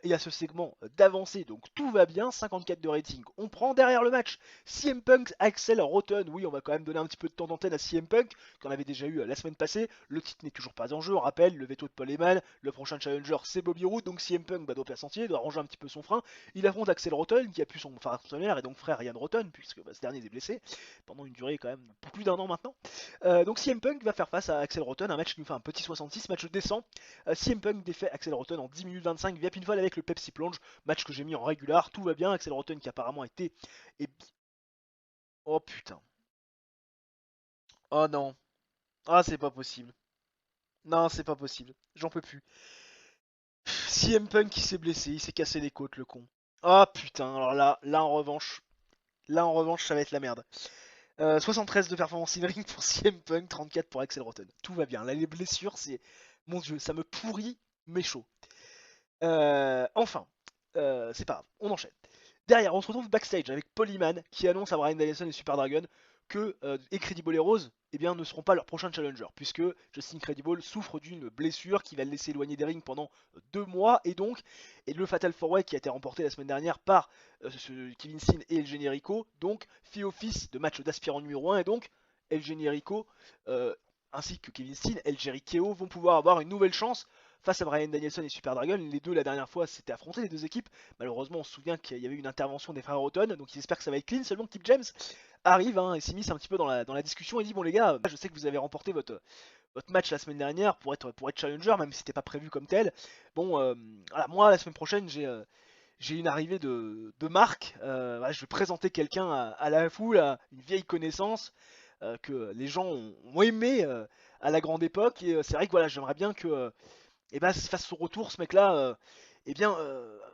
B: et à ce segment d'avancer, donc tout va bien, 54 de rating. On prend derrière le match CM Punk, Axel Rotten, oui on va quand même donner un petit peu de temps d'antenne à CM Punk, qu'on avait déjà eu la semaine passée, le titre n'est toujours pas en jeu, on rappelle, le veto de Paul Heyman, le prochain challenger c'est Bobby Roode, donc CM Punk doit faire sentier, doit ranger un petit peu son frein, il affronte Axel Rotten qui a pu son partenaire et donc frère Ian Rotten, puisque ce dernier est blessé, pendant une durée quand même pour plus d'un an maintenant. Donc CM Punk va faire face à Axel Rotten, un match qui nous fait un petit 66, match décent. CM Punk défait Axel Rotten en 10 minutes 25 via pinfall avec le Pepsi Plunge, match que j'ai mis en régular, tout va bien, Axel Rotten qui apparemment été... Oh putain. Oh non. Ah c'est pas possible. Non c'est pas possible, j'en peux plus. CM Punk qui s'est blessé, il s'est cassé les côtes le con. Ah putain, alors là en revanche ça va être la merde. 73 de performance in ring pour CM Punk, 34 pour Axel Rotten. Tout va bien. Là, les blessures, c'est... Mon dieu, ça me pourrit mes chaud. Enfin, c'est pas grave, on enchaîne. Derrière, on se retrouve backstage avec Paul Heyman qui annonce à Bryan Danielson et Super Dragon que Incredible Heroes eh bien, ne seront pas leurs prochains challengers, puisque Justin Incredible souffre d'une blessure qui va le laisser éloigné des rings pendant 2 mois, et donc le Fatal 4-Way qui a été remporté la semaine dernière par Kevin Steen et El Generico, donc fait office de match d'aspirant numéro 1, et donc El Generico ainsi que Kevin Steen, El Jericho vont pouvoir avoir une nouvelle chance face à Bryan Danielson et Super Dragon. Les deux la dernière fois s'étaient affrontés, les deux équipes. Malheureusement on se souvient qu'il y avait une intervention des frères Orton, donc ils espèrent que ça va être clean. Seulement Kip James arrive et s'immisce un petit peu dans la discussion et dit bon les gars, je sais que vous avez remporté votre match la semaine dernière pour être challenger, même si c'était pas prévu comme tel. Bon, voilà, moi la semaine prochaine j'ai une arrivée de marque. Voilà, je vais présenter quelqu'un à la foule, à une vieille connaissance que les gens ont aimé à la grande époque. Et c'est vrai que voilà, j'aimerais bien que fasse son retour ce mec-là.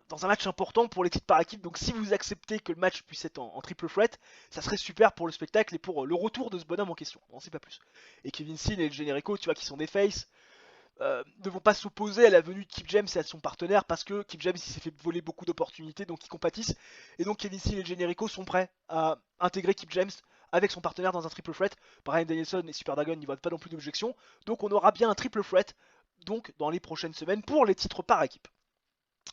B: Dans un match important pour les titres par équipe. Donc si vous acceptez que le match puisse être en triple threat, ça serait super pour le spectacle et pour le retour de ce bonhomme en question. On sait pas plus. Et Kevin Steen et le Generico, tu vois, qui sont des faces, ne vont pas s'opposer à la venue de Kip James et à son partenaire parce que Kip James il s'est fait voler beaucoup d'opportunités, donc ils compatissent. Et donc Kevin Steen et le Generico sont prêts à intégrer Kip James avec son partenaire dans un triple threat. Bryan Danielson et Super Dragon n'y voient pas non plus d'objection. Donc on aura bien un triple threat donc dans les prochaines semaines pour les titres par équipe.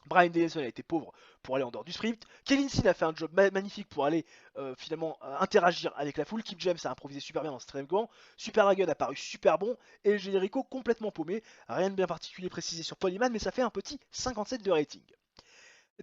B: Bryan Danielson a été pauvre pour aller en dehors du script. Kevin Steen a fait un job magnifique pour aller finalement interagir avec la foule. Kip James a improvisé super bien dans ce triangle. Super Dragon a paru super bon. Et le Generico complètement paumé. Rien de bien particulier précisé sur Polyman, mais ça fait un petit 57 de rating.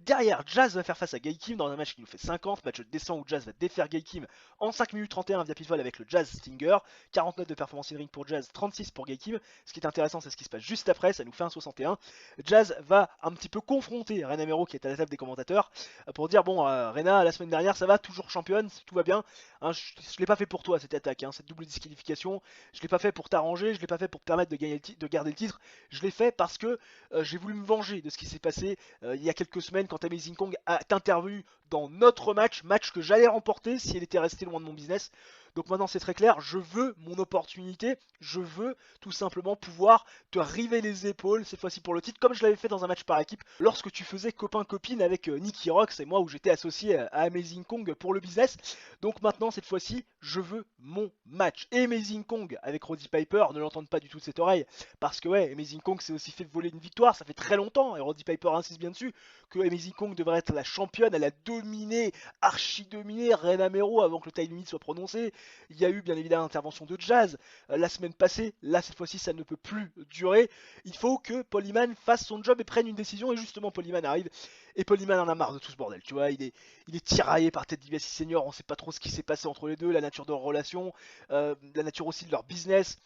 B: Derrière, Jazz va faire face à Gaikim dans un match qui nous fait 50, match de descente où Jazz va défaire Gaikim en 5 minutes 31 via pinfall avec le Jazz Stinger, 49 de performance in ring pour Jazz, 36 pour Gaikim. Ce qui est intéressant, c'est ce qui se passe juste après, ça nous fait un 61. Jazz va un petit peu confronter Rena Mero qui est à la table des commentateurs pour dire bon Rena, la semaine dernière ça va, toujours championne, tout va bien, hein, je l'ai pas fait pour toi cette attaque, hein, cette double disqualification, je l'ai pas fait pour t'arranger, je l'ai pas fait pour te permettre de garder le titre, je l'ai fait parce que j'ai voulu me venger de ce qui s'est passé il y a quelques semaines quand Amazing Kong a intervenu dans notre match que j'allais remporter si elle était restée loin de mon business. Donc maintenant c'est très clair, je veux mon opportunité, je veux tout simplement pouvoir te river les épaules, cette fois-ci pour le titre, comme je l'avais fait dans un match par équipe, lorsque tu faisais copain-copine avec Nicky Rocks et moi où j'étais associé à Amazing Kong pour le business. Donc maintenant cette fois-ci, je veux mon match. Et Amazing Kong avec Roddy Piper, ne l'entendent pas du tout de cette oreille, parce que ouais, Amazing Kong s'est aussi fait voler une victoire, ça fait très longtemps, et Roddy Piper insiste bien dessus, que Amazing Kong devrait être la championne, elle a dominé, archi-dominé Rena Mero avant que le time limit soit prononcé. Il y a eu bien évidemment l'intervention de Jazz la semaine passée, là cette fois-ci ça ne peut plus durer. Il faut que Paul Heyman fasse son job et prenne une décision, et justement Paul Heyman arrive, et Paul Heyman en a marre de tout ce bordel, tu vois, il est tiraillé par Ted DiBiase Senior, on sait pas trop ce qui s'est passé entre les deux, la nature de leur relation, la nature aussi de leur business.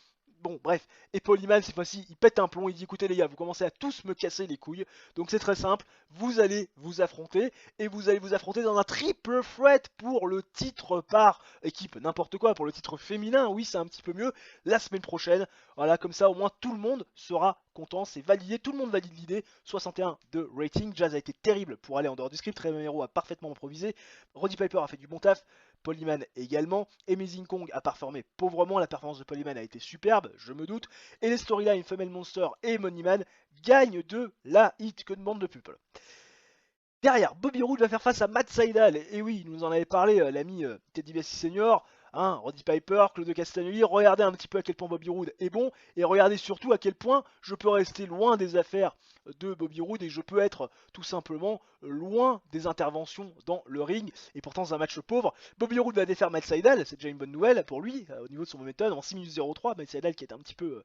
B: Bon, bref, et Paul Heyman, cette fois-ci, il pète un plomb, il dit écoutez les gars, vous commencez à tous me casser les couilles, donc c'est très simple, vous allez vous affronter, et vous allez vous affronter dans un triple threat pour le titre par équipe, n'importe quoi, pour le titre féminin, oui, c'est un petit peu mieux, la semaine prochaine, voilà, comme ça, au moins tout le monde sera content, c'est validé, tout le monde valide l'idée, 61 de rating, Jazz a été terrible pour aller en dehors du script, Romero a parfaitement improvisé, Roddy Piper a fait du bon taf, Paul Heyman également. Amazing Kong a performé pauvrement, la performance de Paul Heyman a été superbe, je me doute. Et les storylines Female Monster et Moneyman gagnent de la hit, que de bande de people. Derrière, Bobby Roode va faire face à Matt Sydal. Et oui, il nous en avait parlé, l'ami Ted DiBiase Senior. Hein, Roddy Piper, Claude Castagnoli, regardez un petit peu à quel point Bobby Roode est bon, et regardez surtout à quel point je peux rester loin des affaires de Bobby Roode et je peux être tout simplement loin des interventions dans le ring. Et pourtant c'est un match pauvre. Bobby Roode va défaire Matt Sydal, c'est déjà une bonne nouvelle pour lui au niveau de son momentum en 6 minutes 03. Matt Sydal qui est un petit peu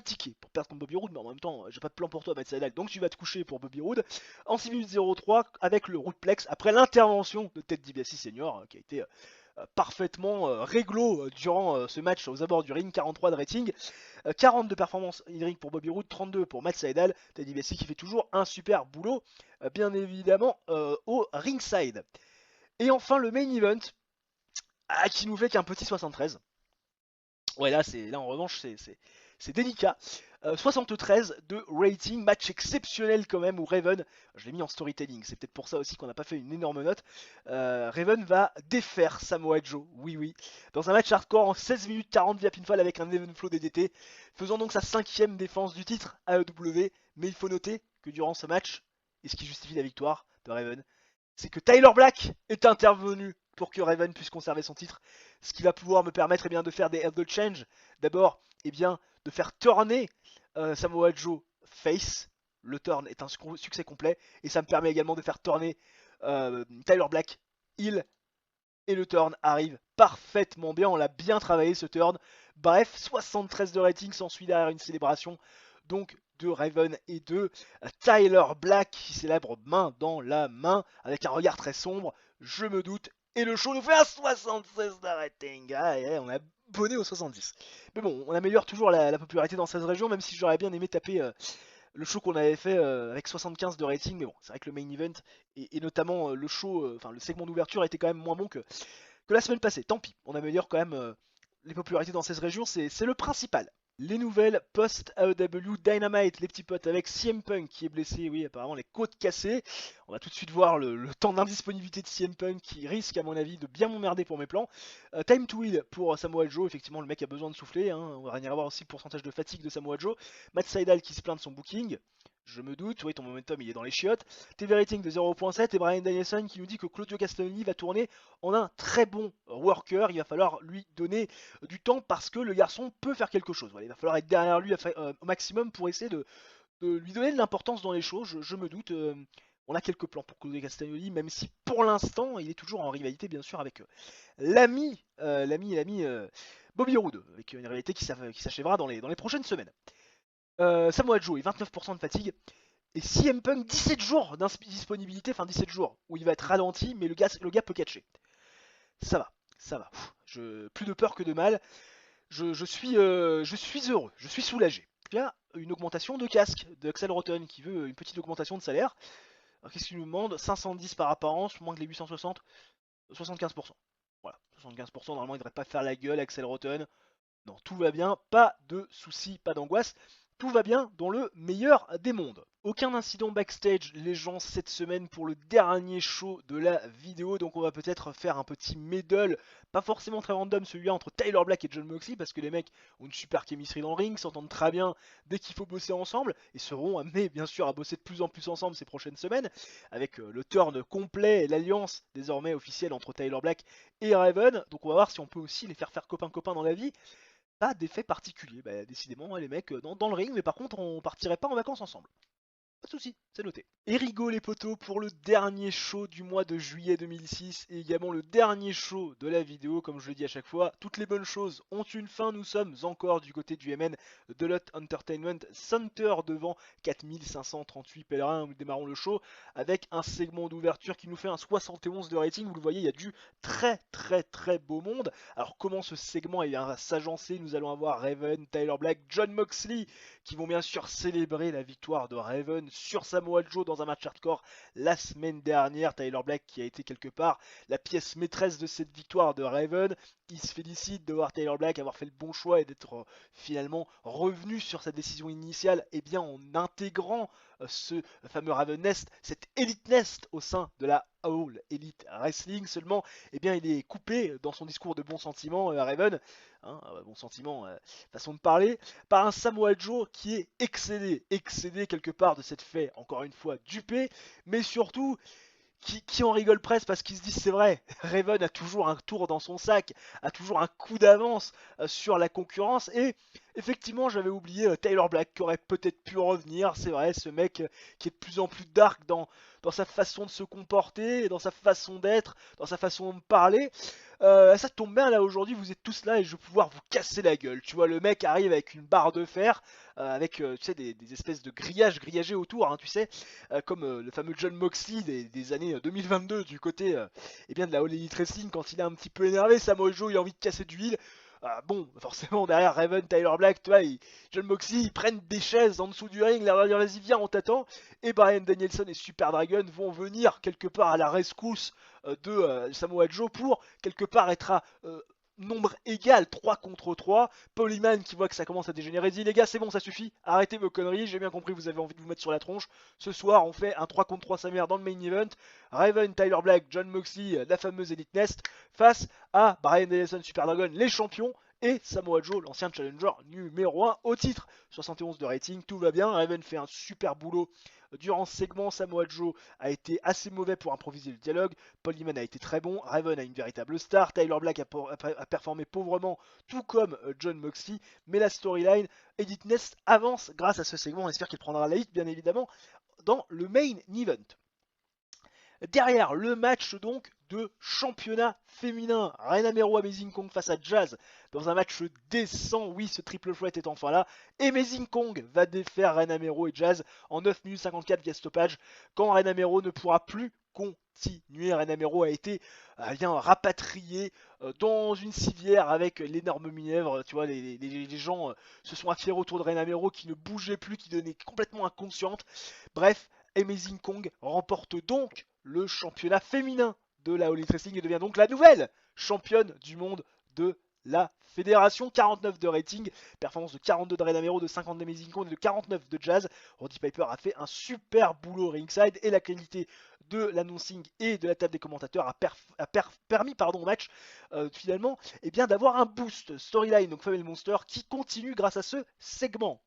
B: tiqué pour perdre contre Bobby Roode, mais en même temps j'ai pas de plan pour toi Matt Sydal, donc tu vas te coucher pour Bobby Roode en 6 minutes 03 avec le Roodplex après l'intervention de Ted DiBiase Senior qui a été parfaitement réglo durant ce match aux abords du ring, 43 de rating, 40 de performance in ring pour Bobby Roode, 32 pour Matt Sydal, Ted DiBiase qui fait toujours un super boulot, bien évidemment au ringside. Et enfin le main event, qui nous fait qu'un petit 73. Ouais là en revanche c'est délicat. 73 de rating, match exceptionnel quand même où Raven, je l'ai mis en storytelling, c'est peut-être pour ça aussi qu'on n'a pas fait une énorme note, Raven va défaire Samoa Joe, oui, dans un match hardcore en 16 minutes 40 via pinfall avec un even flow DDT, faisant donc sa 5ème défense du titre AEW, mais il faut noter que durant ce match, et ce qui justifie la victoire de Raven, c'est que Tyler Black est intervenu pour que Raven puisse conserver son titre, ce qui va pouvoir me permettre de faire des elbow change. D'abord, de faire turner Samoa Joe face. Le turn est un succès complet et ça me permet également de faire tourner Tyler Black heel et le turn arrive parfaitement bien, on l'a bien travaillé ce turn. Bref, 73 de rating s'ensuit derrière une célébration donc de Raven et de Tyler Black qui célèbre main dans la main avec un regard très sombre, je me doute. Et le show nous fait un 76 de rating. Ah, yeah, on a abonné au 70. Mais bon, on améliore toujours la popularité dans 16 régions, même si j'aurais bien aimé taper le show qu'on avait fait avec 75 de rating. Mais bon, c'est vrai que le main event et notamment le show, enfin le segment d'ouverture était quand même moins bon que la semaine passée. Tant pis, on améliore quand même les popularités dans 16 régions, c'est le principal. Les nouvelles post-AEW Dynamite, les petits potes, avec CM Punk qui est blessé, oui, apparemment les côtes cassées. On va tout de suite voir le temps d'indisponibilité de CM Punk qui risque, à mon avis, de bien m'emmerder pour mes plans. Time to Heal pour Samoa Joe, effectivement, le mec a besoin de souffler. Hein. On va venir voir aussi le pourcentage de fatigue de Samoa Joe. Matt Sydal qui se plaint de son booking. Je me doute, oui, ton momentum il est dans les chiottes. TV rating de 0.7 et Brian Danielson qui nous dit que Claudio Castagnoli va tourner en un très bon worker. Il va falloir lui donner du temps parce que le garçon peut faire quelque chose. Voilà, il va falloir être derrière lui au maximum pour essayer de lui donner de l'importance dans les choses. Je me doute. On a quelques plans pour Claudio Castagnoli, même si pour l'instant il est toujours en rivalité bien sûr avec l'ami Bobby Roode, avec une rivalité qui s'achèvera dans les prochaines semaines. Samoa Joe est 29% de fatigue. Et CM Punk, 17 jours d'indisponibilité, enfin 17 jours, où il va être ralenti, mais le gars peut catcher. Ça va, ça va. Plus de peur que de mal. Je suis heureux, je suis soulagé. Il y a une augmentation de casque d'Axel Rotten qui veut une petite augmentation de salaire. Alors qu'est-ce qu'il nous demande? 510 par apparence, moins que les 860, 75%. Voilà, 75%, normalement il devrait pas faire la gueule Axel Rotten. Non, tout va bien, pas de soucis, pas d'angoisse. Tout va bien dans le meilleur des mondes. Aucun incident backstage les gens cette semaine pour le dernier show de la vidéo, donc on va peut-être faire un petit middle, pas forcément très random celui-là entre Tyler Black et John Moxley parce que les mecs ont une super chemistry dans le ring, s'entendent très bien dès qu'il faut bosser ensemble et seront amenés bien sûr à bosser de plus en plus ensemble ces prochaines semaines avec le turn complet et l'alliance désormais officielle entre Tyler Black et Raven, donc on va voir si on peut aussi les faire copain-copain dans la vie. Pas d'effet particulier, bah, décidément les mecs dans le ring, mais par contre on partirait pas en vacances ensemble. Pas de soucis, c'est noté. Erigo les potos pour le dernier show du mois de juillet 2006 et également le dernier show de la vidéo, comme je le dis à chaque fois. Toutes les bonnes choses ont une fin, nous sommes encore du côté du MN de Lot Entertainment Center devant 4538 pèlerins. Nous démarrons le show avec un segment d'ouverture qui nous fait un 71 de rating. Vous le voyez, il y a du très beau monde. Alors comment ce segment va s'agencer? Nous allons avoir Raven, Tyler Black, John Moxley qui vont bien sûr célébrer la victoire de Raven sur Samoa Joe dans un match hardcore la semaine dernière. Tyler Black qui a été quelque part la pièce maîtresse de cette victoire de Raven. Il se félicite de voir Tyler Black avoir fait le bon choix et d'être finalement revenu sur sa décision initiale en intégrant ce fameux Raven Nest, cette Elite Nest au sein de la All Elite Wrestling. Seulement, il est coupé dans son discours de bon sentiment, Raven, bon sentiment, façon de parler, par un Samoa Joe qui est excédé quelque part de cette fait, encore une fois, dupé, mais surtout qui en rigole presque parce qu'il se dit c'est vrai, Raven a toujours un tour dans son sac, a toujours un coup d'avance sur la concurrence et effectivement j'avais oublié Tyler Black qui aurait peut-être pu revenir, c'est vrai, ce mec qui est de plus en plus dark dans sa façon de se comporter, dans sa façon d'être, dans sa façon de parler. Ça tombe bien là aujourd'hui, vous êtes tous là et je vais pouvoir vous casser la gueule. Tu vois, le mec arrive avec une barre de fer, avec tu sais des espèces de grillagés autour, hein, tu sais, comme le fameux John Moxley des années 2022 du côté de la All Elite Wrestling quand il est un petit peu énervé. Samoa Joe il a envie de casser du huile. Bon, forcément derrière Raven, Tyler Black, tu vois, John Moxley, ils prennent des chaises en dessous du ring, leur dire vas-y viens, on t'attend. Et Brian Danielson et Super Dragon vont venir quelque part à la rescousse de Samoa Joe pour quelque part être à nombre égal, 3 contre 3. Paul Heyman qui voit que ça commence à dégénérer dit les gars c'est bon ça suffit, arrêtez vos conneries, j'ai bien compris vous avez envie de vous mettre sur la tronche. Ce soir on fait un 3 contre 3 sa mère dans le main event. Raven, Tyler Black, John Moxley, la fameuse Elite Nest face à Brian Danielson, Super Dragon, les champions et Samoa Joe, l'ancien challenger numéro 1 au titre. 71 de rating, tout va bien. Raven fait un super boulot Durant ce segment, Samoa Joe a été assez mauvais pour improviser le dialogue. Paul Heyman a été très bon. Raven a une véritable star. Tyler Black a performé pauvrement, tout comme John Moxley. Mais la storyline, Edith Nest avance grâce à ce segment. On espère qu'il prendra la hit, bien évidemment, dans le main event. Derrière le match donc de championnat féminin, Reina Mero Amazing Kong face à Jazz dans un match décent. Oui, ce triple threat est enfin là. Amazing Kong va défaire Reina Mero et Jazz en 9 minutes 54 via stoppage quand Reina Mero ne pourra plus continuer. Reina Mero a été rapatriée dans une civière avec l'énorme mièvre. Tu vois, les gens se sont affairés autour de Reina Mero qui ne bougeait plus, qui devenait complètement inconsciente. Bref, Amazing Kong remporte donc le championnat féminin de la All Elite Wrestling et devient donc la nouvelle championne du monde de la fédération. 49 de rating, performance de 42 de Reina Mero, de 50 d'Amazing Kong et de 49 de Jazz. Roddy Piper a fait un super boulot ringside et la qualité de l'announcing et de la table des commentateurs a permis au match finalement d'avoir un boost storyline, donc Female Monster, qui continue grâce à ce segment.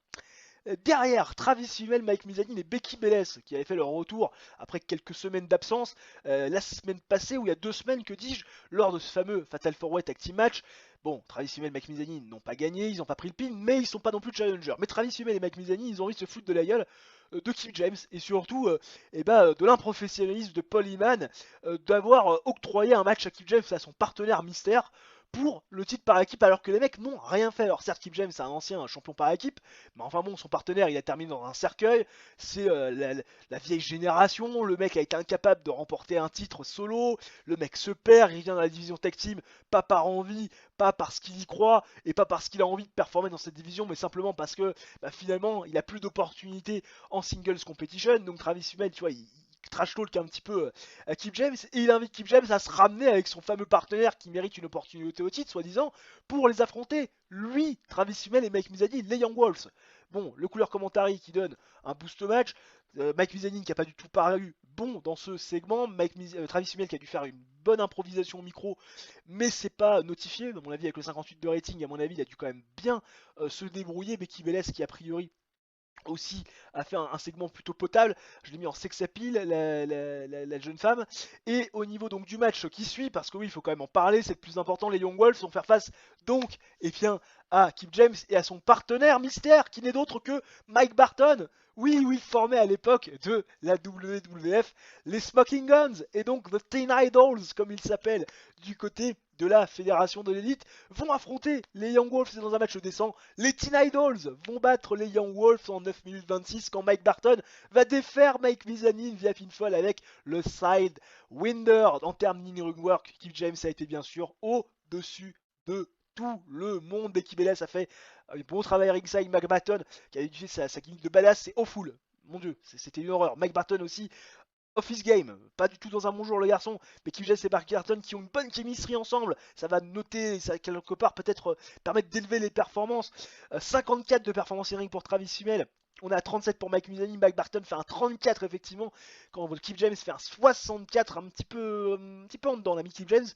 B: Derrière, Travis Fimmel, Mike Mizanin et Becky Belles qui avaient fait leur retour après quelques semaines d'absence la semaine passée, ou il y a 2 semaines, que dis-je, lors de ce fameux Fatal 4-Way Tag Team Match. Bon, Travis Fimmel et Mike Mizanin n'ont pas gagné, ils n'ont pas pris le pin, mais ils sont pas non plus challengers. Mais Travis Fimmel et Mike Mizanin, ils ont envie de se foutre de la gueule de Kim James et surtout de l'improfessionnalisme de Paul Heyman d'avoir octroyé un match à Kim James, à son partenaire mystère, pour le titre par équipe, alors que les mecs n'ont rien fait. Alors certes, Kim James c'est un ancien champion par équipe, mais enfin bon, son partenaire il a terminé dans un cercueil, c'est la vieille génération, le mec a été incapable de remporter un titre solo, le mec se perd, il vient dans la division tag team, pas par envie, pas parce qu'il y croit, et pas parce qu'il a envie de performer dans cette division, mais simplement parce que finalement il a plus d'opportunités en singles competition. Donc Travis Fimmel, tu vois, il trash talk un petit peu à Kim James, et il invite Kim James à se ramener avec son fameux partenaire qui mérite une opportunité au titre, soi-disant, pour les affronter, lui, Travis Fimmel et Mike Mizanin, les Young Wolves. Bon, le couleur commentary qui donne un boost au match, Mike Mizanin qui a pas du tout paru bon dans ce segment, Travis Fimmel qui a dû faire une bonne improvisation au micro, mais c'est pas notifié, à mon avis avec le 58 de rating, à mon avis il a dû quand même bien se débrouiller. Becky Belles qui a priori aussi a fait un segment plutôt potable, je l'ai mis en sex appeal, la jeune femme. Et au niveau donc du match qui suit, parce que oui, il faut quand même en parler, c'est le plus important, les Young Wolves vont faire face donc à Kim James et à son partenaire mystère, qui n'est d'autre que Mike Barton. Oui, formé à l'époque de la WWF, les Smoking Guns, et donc The Teen Idols, comme ils s'appellent, du côté de la fédération de l'élite, vont affronter les Young Wolves dans un match décent. Les Teen Idols vont battre les Young Wolves en 9 minutes 26 quand Mike Barton va défaire Mike Mizanin via pinfall avec le Side Winder. En termes d'in-ring work, Kim James a été bien sûr au-dessus de tout le monde. Becky Belles a fait un bon travail ringside. Mike Barton qui a utilisé sa gimmick de badass, c'est awful. Mon dieu, c'était une horreur. Mike Barton aussi, Office Game, pas du tout dans un bon jour le garçon, mais Kim James et Mike Barton qui ont une bonne chemistry ensemble, ça va noter, ça quelque part peut-être permettre d'élever les performances. 54 de performance in ring pour Travis Fimmel, on a 37 pour Mike Mizanin, Mike Barton fait un 34 effectivement, quand Kim James fait un 64, un petit peu en dedans, l'ami Kim James,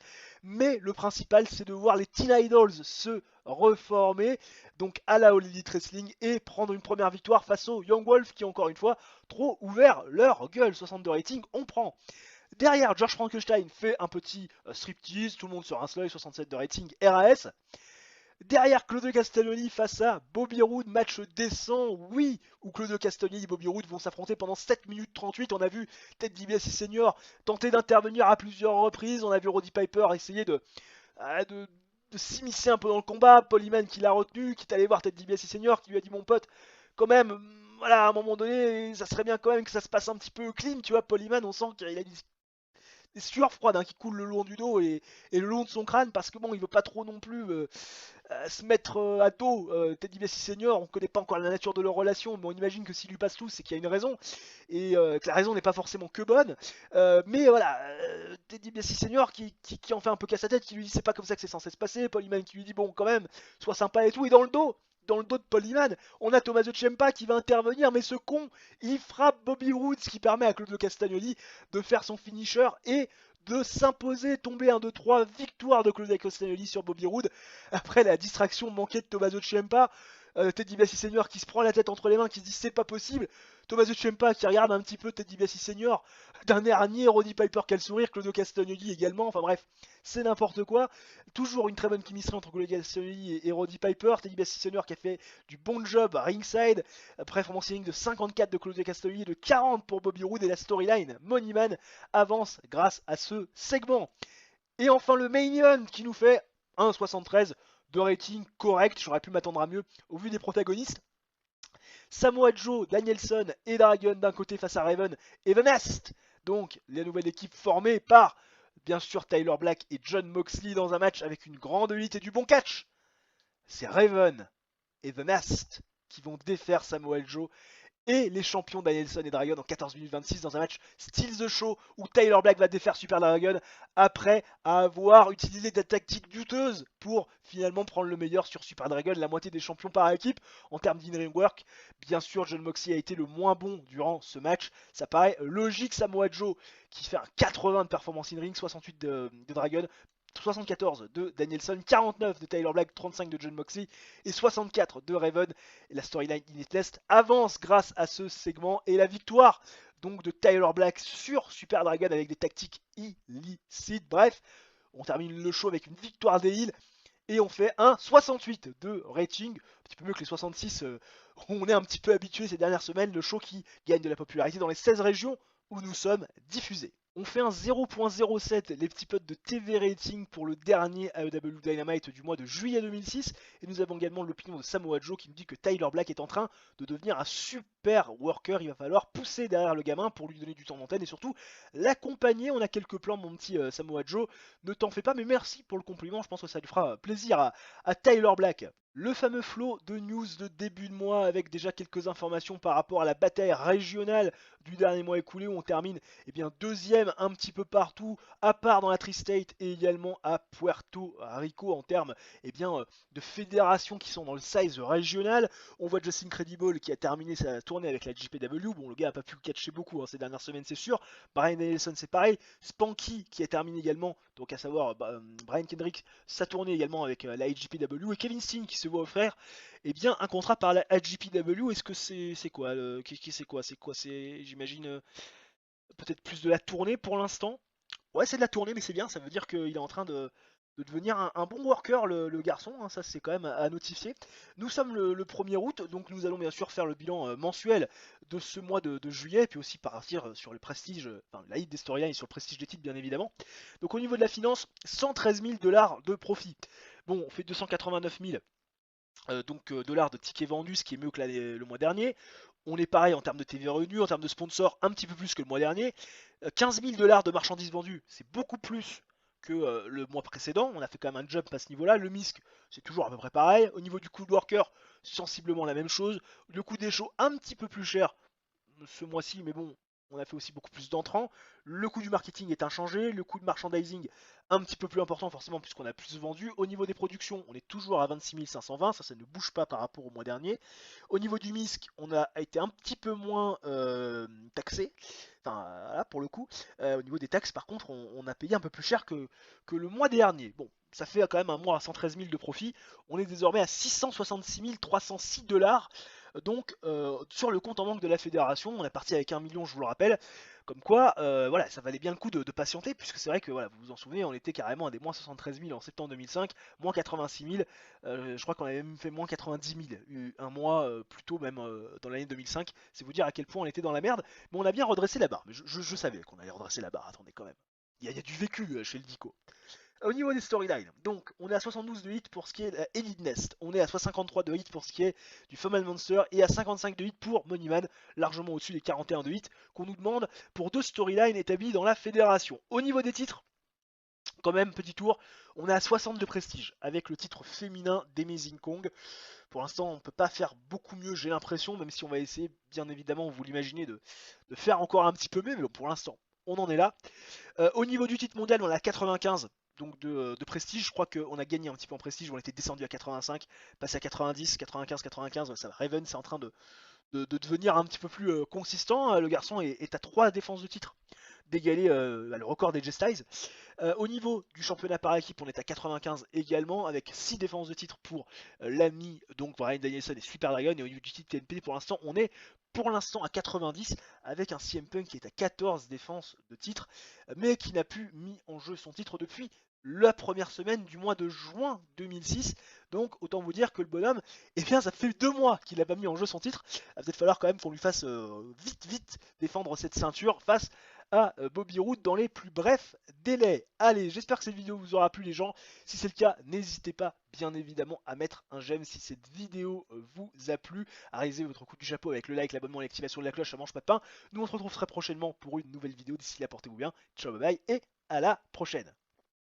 B: mais le principal c'est de voir les Teen Idols se reformer, donc à la All Elite Wrestling, et prendre une première victoire face aux Young Wolves qui encore une fois trop ouvert leur gueule. 62 rating, on prend. Derrière, George Frankenstein fait un petit striptease, tout le monde se rince l'œil, 67 de rating, RAS. Derrière, Claudio Castagnoli face à Bobby Roode, match décent, oui, où Claudio Castagnoli et Bobby Roode vont s'affronter pendant 7 minutes 38. On a vu Ted DiBiase Senior tenter d'intervenir à plusieurs reprises, on a vu Roddy Piper essayer de s'immiscer un peu dans le combat, Paul Heyman qui l'a retenu, qui est allé voir Ted DiBiase Senior, qui lui a dit mon pote, quand même, voilà, à un moment donné, ça serait bien quand même que ça se passe un petit peu clean, tu vois, Paul Heyman, on sent qu'il a des sueurs froides qui coulent le long du dos et le long de son crâne, parce que bon, il veut pas trop non plus se mettre à dos Ted DiBiase Senior. On connaît pas encore la nature de leur relation, mais on imagine que s'il lui passe tout, c'est qu'il y a une raison, et que la raison n'est pas forcément que bonne. Mais voilà, Ted DiBiase Senior qui en fait un peu casse sa tête, qui lui dit c'est pas comme ça que c'est censé se passer. Paul Heyman qui lui dit bon quand même, sois sympa et tout, et dans le dos de Paul Heyman, on a Tommaso Ciampa qui va intervenir, mais ce con, il frappe Bobby Roode, ce qui permet à Claudio Castagnoli de faire son finisher et de s'imposer, tomber 1, 2, 3, victoire de Claudio Castagnoli sur Bobby Roode, après la distraction manquée de Tommaso Ciampa. Teddy DiBiase Senior qui se prend la tête entre les mains, qui se dit c'est pas possible. Tommaso Ciampa qui regarde un petit peu Teddy DiBiase Senior d'un air niais, Roddy Piper qui a le sourire, Claudio Castagnoli également, enfin bref, c'est n'importe quoi. Toujours une très bonne chimistry entre Claudio Castagnoli et Roddy Piper. Teddy DiBiase Senior qui a fait du bon job à ringside, performance de 54 de Claudio Castagnoli et de 40 pour Bobby Roode, et la storyline Moneyman avance grâce à ce segment. Et enfin le main event qui nous fait 1,73 de rating correct, j'aurais pu m'attendre à mieux au vu des protagonistes. Samoa Joe, Danielson et Dragon d'un côté face à Raven et The Nest, donc la nouvelle équipe formée par bien sûr Tyler Black et Jon Moxley dans un match avec une grande lutte et du bon catch. C'est Raven et The Nest qui vont défaire Samoa Joe et les champions Danielson et Dragon en 14 minutes 26 dans un match Steal the Show où Tyler Black va défaire Super Dragon après avoir utilisé des tactiques douteuses pour finalement prendre le meilleur sur Super Dragon, la moitié des champions par équipe en termes d'in-ring work. Bien sûr, Jon Moxley a été le moins bon durant ce match. Ça paraît logique. Samoa Joe qui fait un 80 de performance in-ring, 68 de Dragon, 74 de Danielson, 49 de Tyler Black, 35 de Jon Moxley et 64 de Raven. Et la storyline Initest avance grâce à ce segment et la victoire donc de Tyler Black sur Super Dragon avec des tactiques illicites. Bref, on termine le show avec une victoire des Heels et on fait un 68 de rating, un petit peu mieux que les 66. On est un petit peu habitué ces dernières semaines, le show qui gagne de la popularité dans les 16 régions où nous sommes diffusés. On fait un 0.07 les petits potes de TV rating pour le dernier AEW Dynamite du mois de juillet 2006. Et nous avons également l'opinion de Samoa Joe qui nous dit que Tyler Black est en train de devenir un super worker. Il va falloir pousser derrière le gamin pour lui donner du temps d'antenne et surtout l'accompagner. On a quelques plans, mon petit Samoa Joe. Ne t'en fais pas, mais merci pour le compliment. Je pense que ça lui fera plaisir à Tyler Black. Le fameux flow de news de début de mois avec déjà quelques informations par rapport à la bataille régionale du dernier mois écoulé où on termine deuxième un petit peu partout, à part dans la Tri-State et également à Puerto Rico en termes de fédérations qui sont dans le size régional. On voit Justin Credible qui a terminé sa tournée avec la JPW. Bon, le gars n'a pas pu catcher beaucoup ces dernières semaines, c'est sûr. Brian Danielson, c'est pareil. Spanky qui a terminé également, donc à savoir Brian Kendrick, sa tournée également avec la JPW. Et Kevin Steen qui se voit offrir un contrat par la JPW. Est-ce que c'est quoi c'est j'imagine peut-être plus de la tournée pour l'instant. Ouais, c'est de la tournée, mais c'est bien, ça veut dire qu'il est en train de devenir un bon worker, le garçon, hein, ça c'est quand même à notifier. Nous sommes le 1er août, donc nous allons bien sûr faire le bilan mensuel de ce mois de juillet, puis aussi partir sur le prestige, enfin la hit des storylines et sur le prestige des titres bien évidemment. Donc au niveau de la finance, 113 000 $ de profit. Bon, on fait 289 000 dollars de tickets vendus, ce qui est mieux que le mois dernier. On est pareil en termes de TV revenus, en termes de sponsors, un petit peu plus que le mois dernier. 15 000 $ de marchandises vendues, c'est beaucoup plus que le mois précédent. On a fait quand même un jump à ce niveau-là. Le MISC, c'est toujours à peu près pareil. Au niveau du coût de worker, sensiblement la même chose. Le coût des shows, un petit peu plus cher ce mois-ci, mais bon, on a fait aussi beaucoup plus d'entrants. Le coût du marketing est inchangé, le coût de merchandising un petit peu plus important forcément puisqu'on a plus vendu. Au niveau des productions, on est toujours à 26 520, ça ne bouge pas par rapport au mois dernier. Au niveau du MISC, on a été un petit peu moins taxé. Enfin, voilà, pour le coup. Au niveau des taxes, par contre, on a payé un peu plus cher que le mois dernier. Bon, ça fait quand même un mois à 113 000 de profit. On est désormais à 666 306 $. Donc sur le compte en banque de la fédération, on est parti avec 1 million, je vous le rappelle. Comme quoi, voilà, ça valait bien le coup de patienter, puisque c'est vrai que voilà, vous vous en souvenez, on était carrément à des moins 73 000 en septembre 2005, moins 86 000. Je crois qu'on avait même fait moins 90 000 un mois plus tôt, même dans l'année 2005. C'est vous dire à quel point on était dans la merde. Mais on a bien redressé la barre. Mais je savais qu'on allait redresser la barre. Attendez quand même. Il y a du vécu chez le Dico. Au niveau des storylines, donc on est à 72 de hits pour ce qui est de Elite Nest, on est à 53 de hits pour ce qui est du Foman Monster et à 55 de hits pour Moneyman, largement au-dessus des 41 de hits qu'on nous demande pour deux storylines établies dans la fédération. Au niveau des titres, quand même, petit tour, on est à 60 de prestige avec le titre féminin d'Amazing Kong. Pour l'instant, on ne peut pas faire beaucoup mieux, j'ai l'impression, même si on va essayer, bien évidemment, vous l'imaginez, de faire encore un petit peu mieux, mais bon, pour l'instant, on en est là. Au niveau du titre mondial, on est à 95 donc de prestige. Je crois qu'on a gagné un petit peu en prestige, on était descendu à 85, passé à 90, 95, 95. Ça va. Raven, c'est en train de devenir un petit peu plus consistant. Le garçon est à 3 défenses de titre d'égaler le record des Styles. Au niveau du championnat par équipe, on est à 95 également, avec 6 défenses de titre pour l'ami, donc Bryan Danielson et Super Dragon. Et au niveau du titre TNT, pour l'instant, on est pour l'instant à 90, avec un CM Punk qui est à 14 défenses de titre, mais qui n'a plus mis en jeu son titre depuis la première semaine du mois de juin 2006. Donc autant vous dire que le bonhomme, eh bien ça fait 2 mois qu'il n'a pas mis en jeu son titre. Il va peut-être falloir quand même qu'on lui fasse vite défendre cette ceinture face à Bobby Roode dans les plus brefs délais. Allez, j'espère que cette vidéo vous aura plu les gens. Si c'est le cas, n'hésitez pas bien évidemment à mettre un j'aime si cette vidéo vous a plu, à réaliser votre coup du chapeau avec le like, l'abonnement et l'activation de la cloche, ça mange pas de pain. Nous on se retrouve très prochainement pour une nouvelle vidéo. D'ici là, portez-vous bien. Ciao, bye bye et à la prochaine.